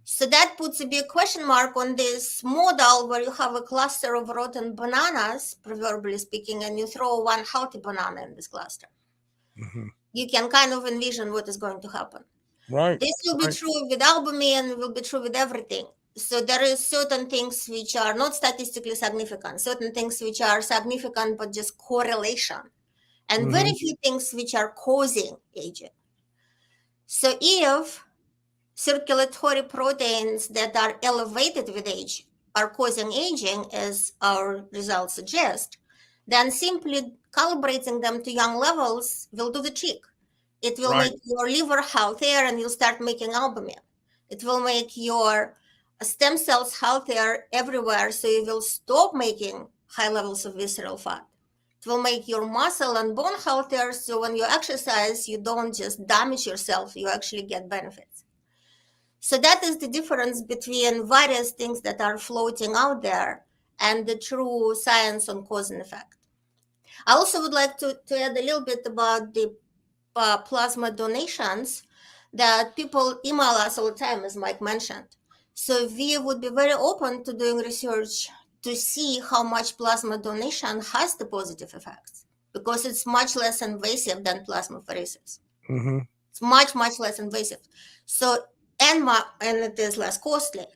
So that puts a big question mark on this model where you have a cluster of rotten bananas, proverbially speaking, and you throw one healthy banana in this cluster. You can kind of envision what is going to happen. Right. This will be true with albumin, will be true with everything. So there is certain things which are not statistically significant, certain things which are significant but just correlation, and very few things which are causing aging. So if circulatory proteins that are elevated with age are causing aging, as our results suggest, then simply calibrating them to young levels will do the trick. It will make your liver healthier and you'll start making albumin. It will make your stem cells healthier everywhere, so you will stop making high levels of visceral fat. It will make your muscle and bone healthier, so when you exercise, you don't just damage yourself, you actually get benefits. So that is the difference between various things that are floating out there and the true science on cause and effect. I also would like to add a little bit about the plasma donations that people email us all the time, as Mike mentioned. So we would be very open to doing research to see how much plasma donation has the positive effects, because it's much less invasive than plasmapheresis. It's much, much less invasive. So, and it is less costly.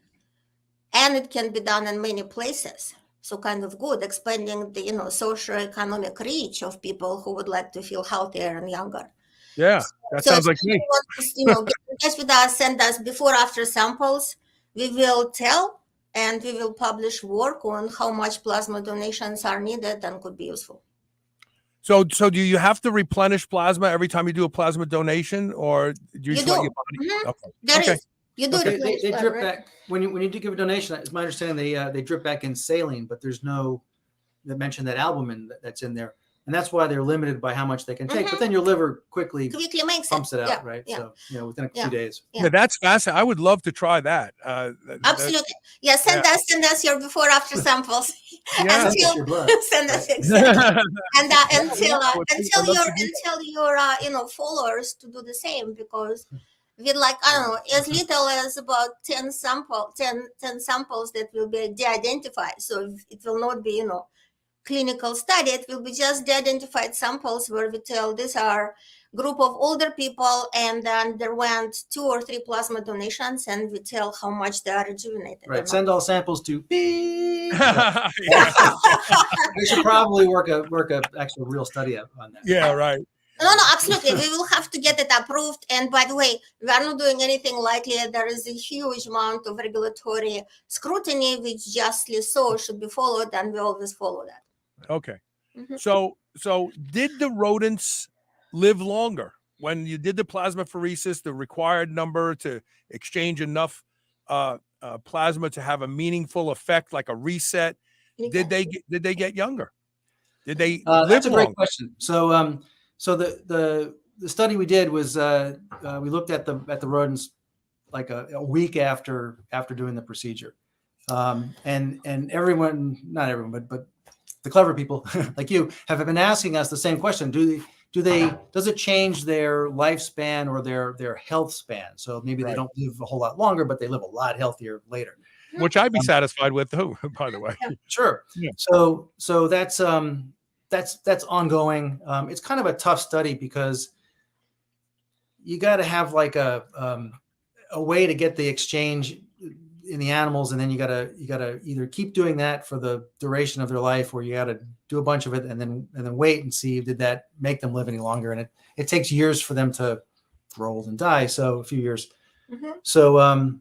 And it can be done in many places. So kind of good, expanding the socioeconomic reach of people who would like to feel healthier and younger. Yeah, that sounds like me. Get in touch with us, send us before-after samples. We will tell and we will publish work on how much plasma donations are needed and could be useful. So do you have to replenish plasma every time you do a plasma donation, or do you just let your body? There is. You do they drip back when you do give a donation. It's my understanding they drip back in saline, but there's no. They mentioned that albumin that's in there, and that's why they're limited by how much they can take. But then your liver quickly makes pumps it out, yeah. right? Yeah. So within a few days. Yeah, that's fascinating. I would love to try that. Absolutely. Yeah, send us your before after samples. Yeah. Send us exactly. And until your followers to do the same, because with as little as about 10 samples that will be de-identified. So it will not be, clinical study. It will be just de-identified samples where we tell these are group of older people and then there went 2 or 3 plasma donations and we tell how much they are rejuvenated. Right. Send all samples to beep. We should probably work a actual real study on that. Yeah, right. No, absolutely. We will have to get it approved. And by the way, we are not doing anything lightly. There is a huge amount of regulatory scrutiny, which justly so should be followed, and we always follow that. Okay. Mhm. So did the rodents live longer when you did the plasmapheresis, the required number to exchange enough plasma to have a meaningful effect, like a reset? Did they get younger? Did they live That's a great longer? question. So, so the study we did was we looked at the rodents like a week after doing the procedure, and everyone, not everyone, but the clever people like you have been asking us the same question: does it change their lifespan or their health span? So maybe they don't live a whole lot longer, but they live a lot healthier later. Which I'd be satisfied with too, by the way. Sure. Yeah. So that's ongoing. It's kind of a tough study because you got to have like a way to get the exchange in the animals, and then you gotta either keep doing that for the duration of their life, or you got to do a bunch of it and then wait and see did that make them live any longer. And it takes years for them to grow old and die, so a few years. So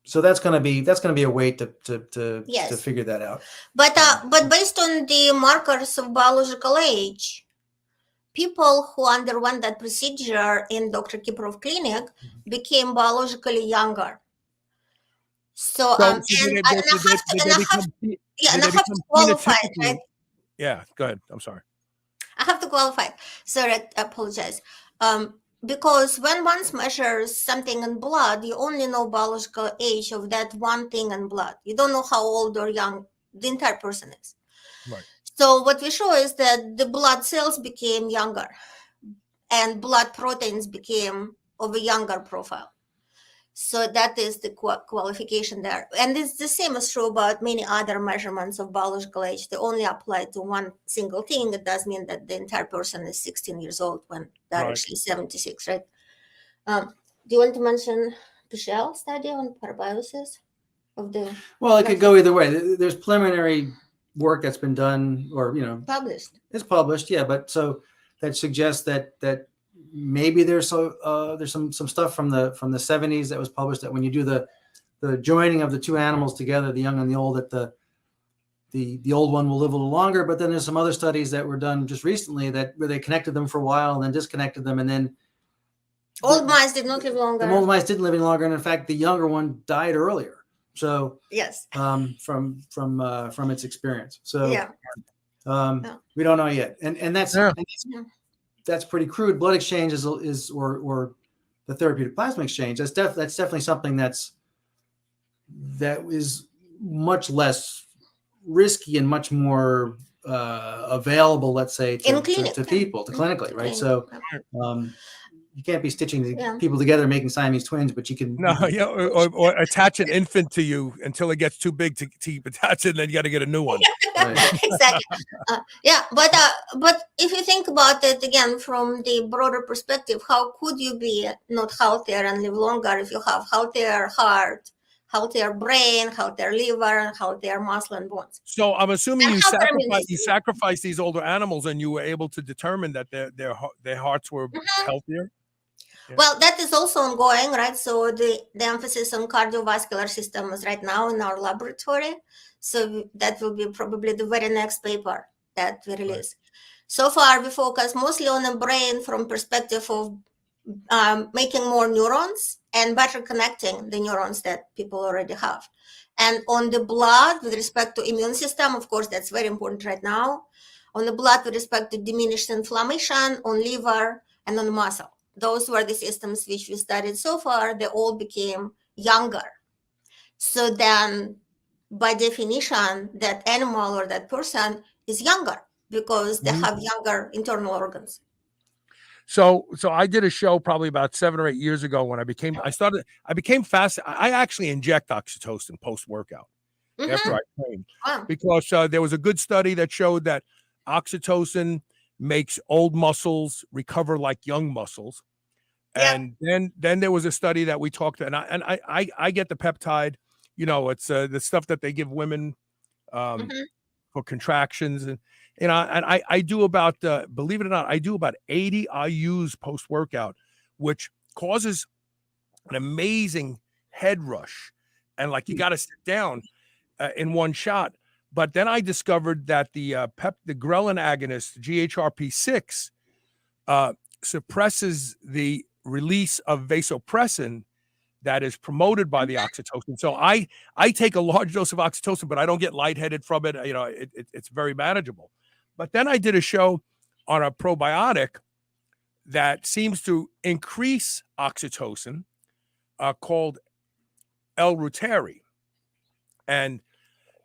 so that's gonna be a way to figure that out. But based on the markers of biological age, people who underwent that procedure in Dr. Kiprov clinic became biologically younger. So I have to qualify it, right? Yeah, go ahead. I'm sorry. I have to qualify. Sorry, I apologize. Because when one measures something in blood, you only know biological age of that one thing in blood. You don't know how old or young the entire person is. Right. So what we show is that the blood cells became younger and blood proteins became of a younger profile. So that is the qualification there. And it's the same is true about many other measurements of biological age. They only apply to one single thing. It does mean that the entire person is 16 years old when they're actually 76, right? Do you want to mention Pritchett study on parabiosis of the? Well, it could go either way. There's preliminary work that's been done, or published. It's published, yeah. But so that suggests that maybe there's some stuff from the 70s that was published, that when you do the joining of the two animals together, the young and the old, that the old one will live a little longer. But then there's some other studies that were done just recently where they connected them for a while and then disconnected them, and then old mice did not live longer. The old mice didn't live any longer, and in fact, the younger one died earlier. So yes, from its experience. So yeah. We don't know yet, and that's pretty crude. Blood exchange is or the therapeutic plasma exchange. That's definitely something that is much less risky and much more available, let's say, to people, to clinically, right? So you can't be stitching people together, making Siamese twins, but you can or attach an infant to you until it gets too big to keep attached, and then you got to get a new one. Exactly. But if you think about it again from the broader perspective, how could you be not healthier and live longer if you have healthier heart, healthier brain, healthier liver, and healthier muscle and bones? So I'm assuming you sacrifice these older animals, and you were able to determine that their hearts were healthier. Yeah. Well, that is also ongoing, right? So the emphasis on cardiovascular systems right now in our laboratory. So that will be probably the very next paper that we release. Right. So far, we focus mostly on the brain from perspective of making more neurons and better connecting the neurons that people already have. And on the blood, with respect to immune system, of course, that's very important right now. On the blood, with respect to diminished inflammation, on liver, and on the muscle. Those were the systems which we studied so far. They all became younger. So then, by definition, that animal or that person is younger because they have younger internal organs. So I did a show probably about 7 or 8 years ago when I became fast. I actually inject oxytocin post-workout after I train because there was a good study that showed that oxytocin makes old muscles recover like young muscles. And then there was a study that we talked to, and I get the peptide, it's the stuff that they give women for contractions. And I do about, believe it or not, I do about 80 IUs post workout, which causes an amazing head rush, and like you got to sit down in one shot. But then I discovered that the ghrelin agonist GHRP6 suppresses the release of vasopressin that is promoted by the oxytocin. So I take a large dose of oxytocin, but I don't get lightheaded from it. You know, it's very manageable. But then I did a show on a probiotic that seems to increase oxytocin, called L-Reuteri. And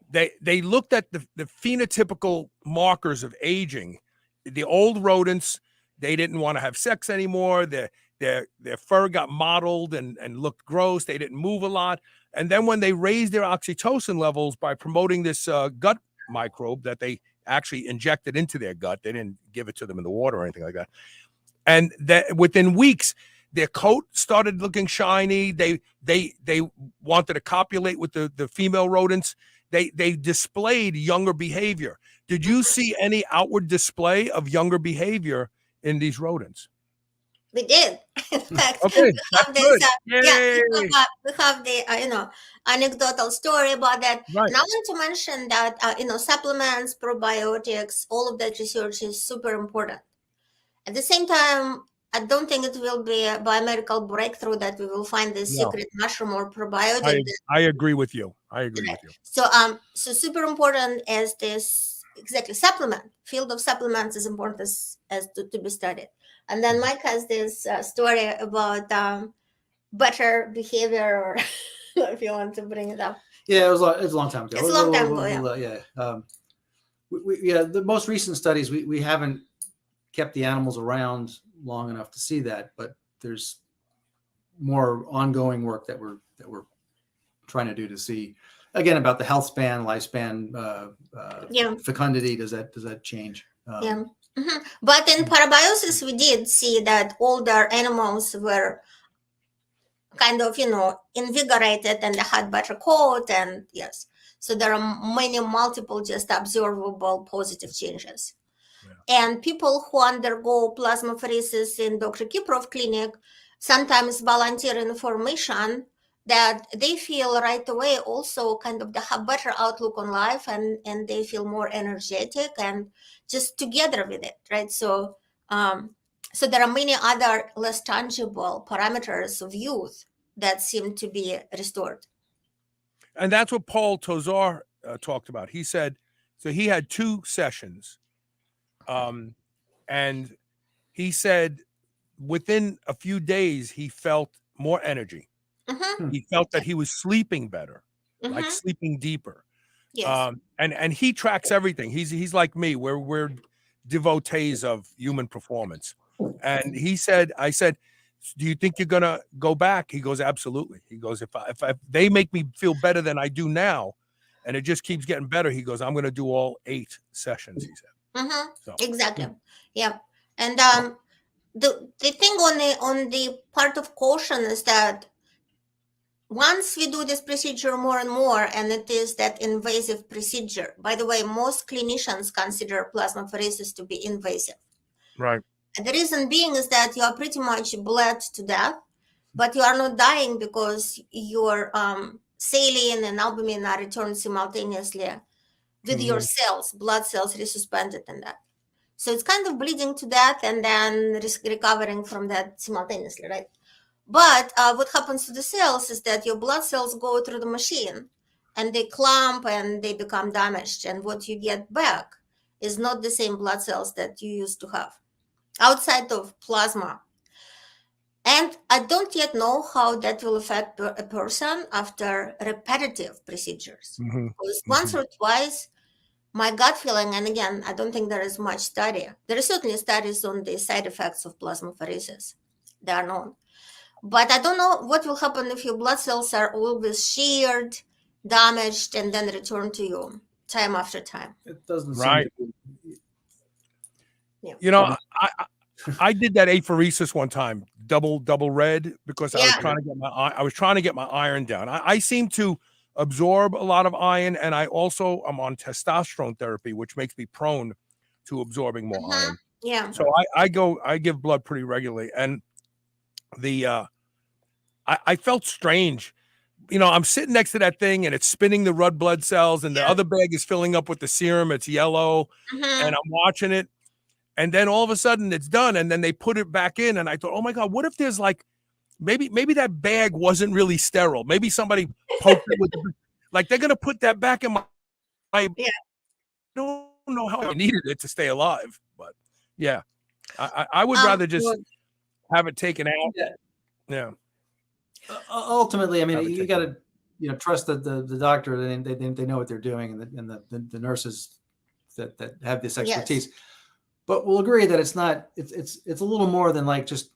they looked at the phenotypical markers of aging. The old rodents, they didn't want to have sex anymore. Their fur got mottled and looked gross. They didn't move a lot. And then when they raised their oxytocin levels by promoting this gut microbe that they actually injected into their gut, they didn't give it to them in the water or anything like that. And that within weeks, their coat started looking shiny. They wanted to copulate with the female rodents. They displayed younger behavior. Did you see any outward display of younger behavior in these rodents? We did. In fact, Okay, we have the anecdotal story about that. Right. And I want to mention that supplements, probiotics, all of that research is super important. At the same time, I don't think it will be a biomedical breakthrough that we will find this secret mushroom or probiotic. I agree with you. So super important as this supplement. Field of supplements is important as to be studied. And then Mike has this story about better behavior, or if you want to bring it up. Yeah, it was a long time ago. It's a long time ago, The most recent studies, we haven't kept the animals around long enough to see that, but there's more ongoing work that we're trying to do to see again about the health span, lifespan, fecundity. Does that change? But in parabiosis, we did see that older animals were kind of invigorated and they had better coat, and yes, so there are multiple just observable positive changes. And people who undergo plasmapheresis in Dr. Kiprov clinic sometimes volunteer information that they feel right away also kind of they have better outlook on life, and they feel more energetic and just together with it, right? So so there are many other less tangible parameters of youth that seem to be restored. And that's what Paul Tozar talked about. He said, so he had 2 sessions. And he said within a few days, he felt more energy. He felt that he was sleeping better, like sleeping deeper. Yes. And he tracks everything. He's like me. We're devotees of human performance. And he said, I said, do you think you're going to go back? He goes, absolutely. He goes, if they make me feel better than I do now, and it just keeps getting better, he goes, I'm going to do all 8 sessions, he said. So. Exactly. Yeah. And the thing on the part of caution is that once we do this procedure more and more, and it is that invasive procedure, by the way, most clinicians consider plasmapheresis to be invasive. Right. And the reason being is that you are pretty much bled to death, but you are not dying because your saline and albumin are returned simultaneously with your cells, blood cells resuspended in that. So it's kind of bleeding to death and then recovering from that simultaneously, right? But what happens to the cells is that your blood cells go through the machine and they clump and they become damaged. And what you get back is not the same blood cells that you used to have outside of plasma. And I don't yet know how that will affect a person after repetitive procedures. Because once or twice, my gut feeling, and again, I don't think there is much study. There are certainly studies on the side effects of plasmapheresis. They are known. But I don't know what will happen if your blood cells are always sheared, damaged, and then return to you time after time. It doesn't right. seem to be. Yeah. You know, I did that apheresis one time, double red, because I was trying to get my iron down. I seem to absorb a lot of iron, and I also am on testosterone therapy, which makes me prone to absorbing more iron. Yeah. So I give blood pretty regularly, and I felt strange. I'm sitting next to that thing and it's spinning the red blood cells, and the other bag is filling up with the serum. It's yellow, and I'm watching it. And then all of a sudden it's done. And then they put it back in. And I thought, oh my God, what if there's like, maybe that bag wasn't really sterile. Maybe somebody poked it with, like they're going to put that back in my, I don't know how I needed it to stay alive. But yeah, I would rather just have it taken out. Yeah. Ultimately, I mean, you got to, trust the doctor. They know what they're doing, and the nurses that have this expertise. Yes. But we'll agree that it's a little more than like just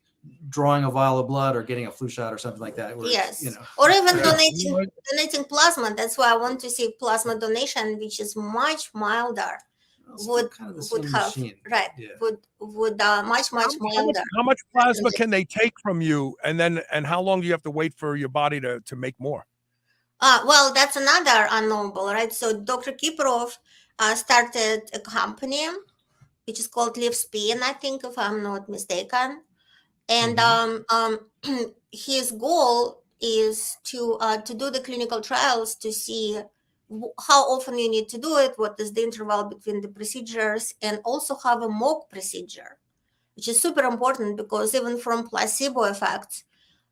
drawing a vial of blood or getting a flu shot or something like that. Yes. Or even donating plasma. That's why I want to see plasma donation, which is much milder. Would have right? Yeah. Would much milder. How much plasma can they take from you, and how long do you have to wait for your body to make more? Well, that's another unknowable, right? So Dr. Kiprov started a company which is called LiveSpin, I think, if I'm not mistaken. And his goal is to do the clinical trials to see how often you need to do it, what is the interval between the procedures, and also have a mock procedure, which is super important because even from placebo effects,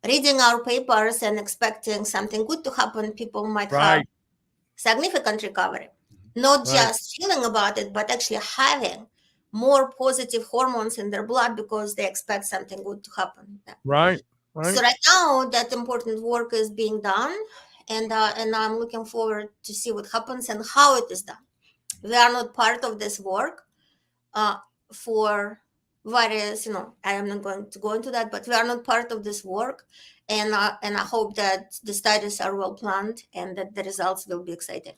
reading our papers and expecting something good to happen, people might have significant recovery. Not just feeling about it, but actually having more positive hormones in their blood because they expect something good to happen. Right. So right now, that important work is being done, and I'm looking forward to see what happens and how it is done. We are not part of this work for various, I am not going to go into that, but we are not part of this work, and I hope that the studies are well planned and that the results will be exciting.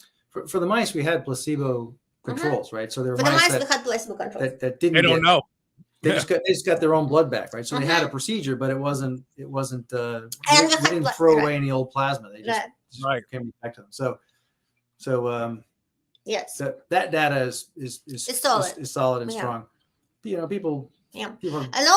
For the mice, we had placebo controls, right? So there were for the mice we had placebo controls that didn't. They don't know. They just got their own blood back, right? So they had a procedure, but it wasn't. We didn't throw away any old plasma. They just came back to them. So yes, that data is solid. Is solid and strong. People. Yeah, and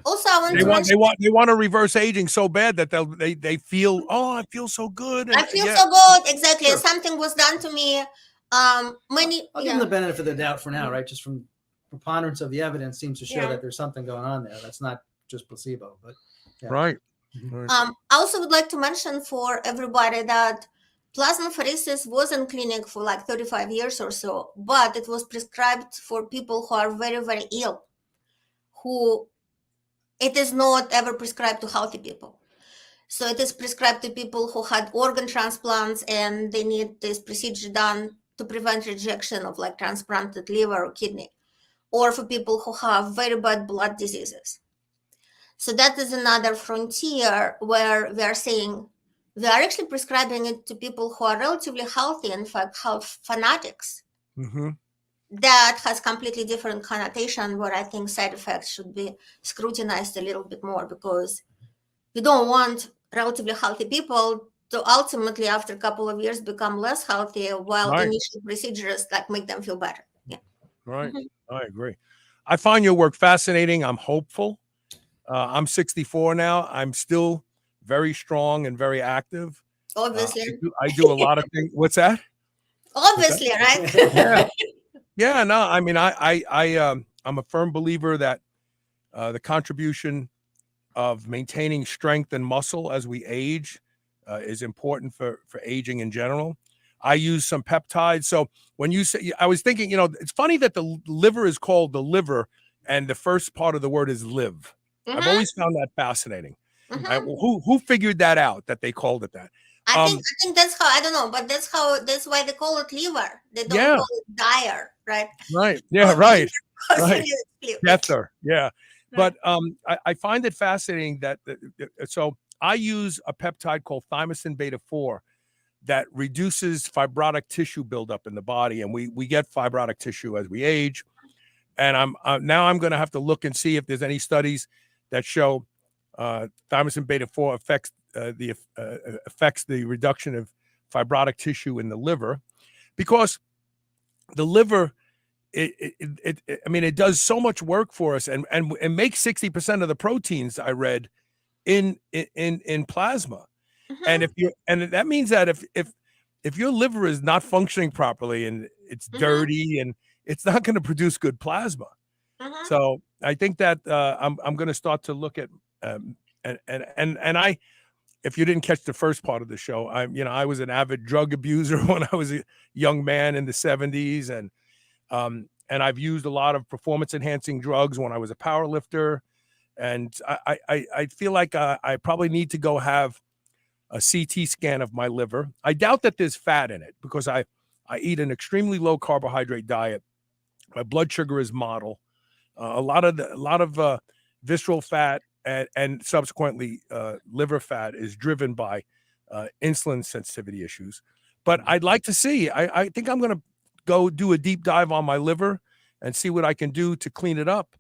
also I want they want to reverse aging so bad that they feel, oh, I feel so good. I feel so good. Exactly. Sure. Something was done to me. I'll give them the benefit of the doubt for now, right? Just from preponderance of the evidence seems to show that there's something going on there. That's not just placebo, but right. I also would like to mention for everybody that plasmapheresis was in clinic for like 35 years or so, but it was prescribed for people who are very, very ill, who it is not ever prescribed to healthy people. So it is prescribed to people who had organ transplants and they need this procedure done to prevent rejection of like transplanted liver or kidney, or for people who have very bad blood diseases. So that is another frontier where we are saying we are actually prescribing it to people who are relatively healthy, in fact, health fanatics. That has completely different connotation where I think side effects should be scrutinized a little bit more, because we don't want relatively healthy people to ultimately, after a couple of years, become less healthy while initial procedures like make them feel better. Yeah. Right. I agree. I find your work fascinating. I'm hopeful. I'm 64 now. I'm still very strong and very active. Obviously. I do a lot of things. What's that? Obviously, right? Yeah. No, I mean, I'm a firm believer that the contribution of maintaining strength and muscle as we age is important for aging in general. I use some peptides. So when you say, I was thinking, it's funny that the liver is called the liver and the first part of the word is live. I've always found that fascinating. Who figured that out, that they called it that? I think that's how, I don't know, but that's why they call it liver. They don't call it dire, right? Right. Yeah, right. Right. Ether. Yeah. But I find it fascinating that, so I use a peptide called thymosin beta 4 that reduces fibrotic tissue buildup in the body. And we get fibrotic tissue as we age. And I'm going to have to look and see if there's any studies that show thymosin beta 4 affects the reduction of fibrotic tissue in the liver, because the liver, it does so much work for us, and makes 60% of the proteins, I read, in plasma. And that means that if your liver is not functioning properly and it's dirty, and it's not going to produce good plasma. So I think that I'm going to start to look at if you didn't catch the first part of the show, I was an avid drug abuser when I was a young man in the 70s, and I've used a lot of performance enhancing drugs when I was a power lifter, and I feel like I probably need to go have a CT scan of my liver. I doubt that there's fat in it, because I eat an extremely low carbohydrate diet. My blood sugar is model. A lot of visceral fat and subsequently liver fat is driven by insulin sensitivity issues. But I'd like to see. I think I'm going to go do a deep dive on my liver and see what I can do to clean it up,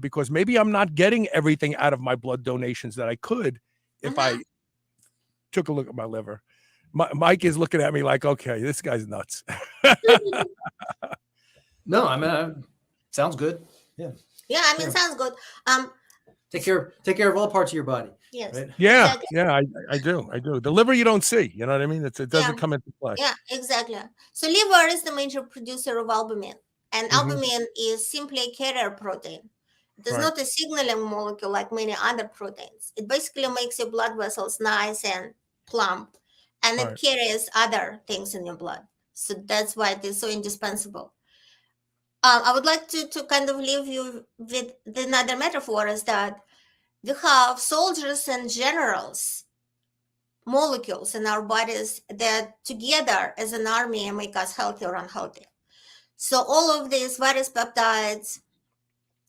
because maybe I'm not getting everything out of my blood donations that I could if I took a look at my liver. Mike is looking at me like, okay, this guy's nuts. No, I mean, sounds good. Yeah. Yeah, I mean, sounds good. Take care of all parts of your body. Yes. Right? Yeah, I do. The liver you don't see, you know what I mean? It doesn't come into play. Yeah, exactly. So liver is the major producer of albumin, and albumin is simply a carrier protein. It is not a signaling molecule like many other proteins. It basically makes your blood vessels nice and plump, and it carries other things in your blood. So that's why it is so indispensable. I would like to kind of leave you with another metaphor, is that we have soldiers and generals molecules in our bodies that together as an army make us healthy or unhealthy. So all of these various peptides,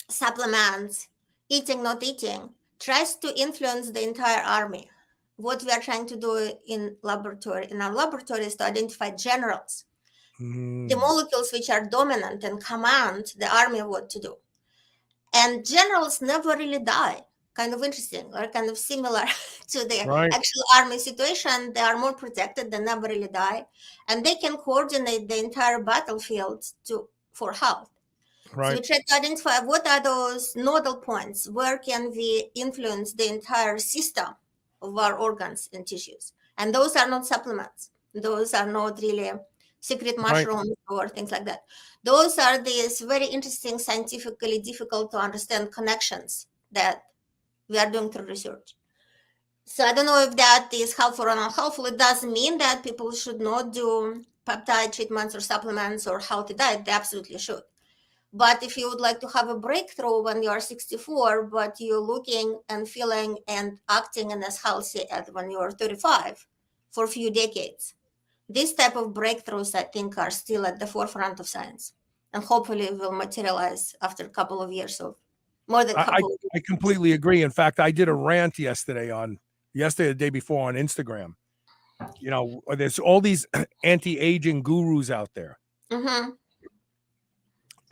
supplements, eating, not eating, tries to influence the entire army. What we are trying to do in our laboratory is to identify generals, the molecules which are dominant and command the army what to do. And generals never really die. Kind of interesting, or kind of similar to the actual army situation. They are more protected, they never really die, and they can coordinate the entire battlefield for health. So we try to identify what are those nodal points, where can we influence the entire system of our organs and tissues. And those are not supplements. Those are not really secret mushrooms or things like that. Those are these very interesting, scientifically difficult to understand connections that we are doing through research. So I don't know if that is helpful or not helpful. It doesn't mean that people should not do peptide treatments or supplements or healthy diet. They absolutely should. But if you would like to have a breakthrough when you are 64, but you're looking and feeling and acting and as healthy as when you are 35 for a few decades, this type of breakthroughs, I think, are still at the forefront of science, and hopefully will materialize after a couple of years of more than a couple. I completely agree. In fact, I did a rant the day before on Instagram. You know, there's all these anti-aging gurus out there.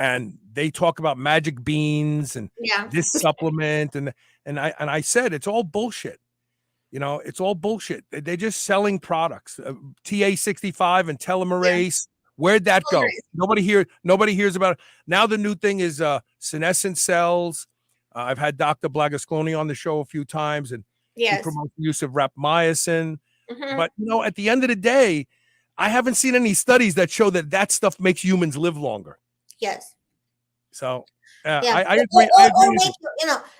And they talk about magic beans and this supplement. And I said, it's all bullshit. You know, it's all bullshit. They're just selling products. TA65 and telomerase. Where'd that go? Nobody hears about it. Now the new thing is senescent cells. I've had Dr. Blagascloni on the show a few times, and he promotes the use of rapamycin. But, you know, at the end of the day, I haven't seen any studies that show that stuff makes humans live longer. Yes. So I agree.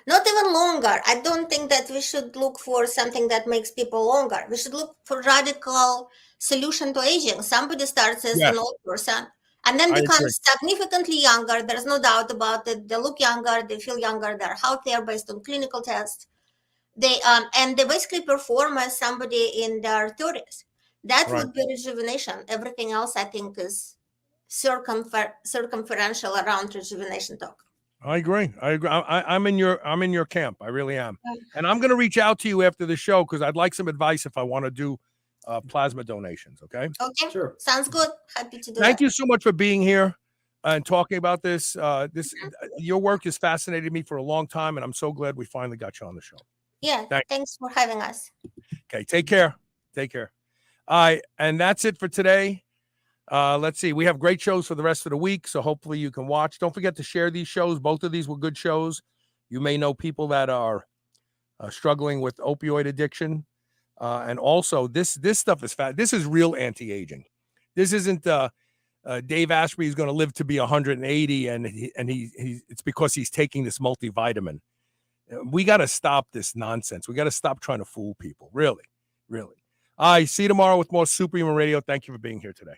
Not even longer. I don't think that we should look for something that makes people longer. We should look for radical solution to aging. Somebody starts as an old person and then becomes significantly younger. There's no doubt about it. They look younger, they feel younger, they're healthier based on clinical tests. They basically perform as somebody in their 30s. That would be rejuvenation. Everything else, I think, is circumferential around rejuvenation talk. I agree. I'm in your camp. I really am. And I'm going to reach out to you after the show because I'd like some advice if I want to do plasma donations. Okay. Okay. Sure. Sounds good. Happy to do Thank you so much for being here and talking about this. Your work has fascinated me for a long time, and I'm so glad we finally got you on the show. Yeah. Thanks for having us. Okay. Take care. All right, and that's it for today. Let's see. We have great shows for the rest of the week, so hopefully you can watch. Don't forget to share these shows. Both of these were good shows. You may know people that are struggling with opioid addiction. And also, this stuff is fat. This is real anti-aging. This isn't Dave Asprey is going to live to be 180, and it's because he's taking this multivitamin. We got to stop this nonsense. We got to stop trying to fool people. Really, really. I see you tomorrow with more Superhuman Radio. Thank you for being here today.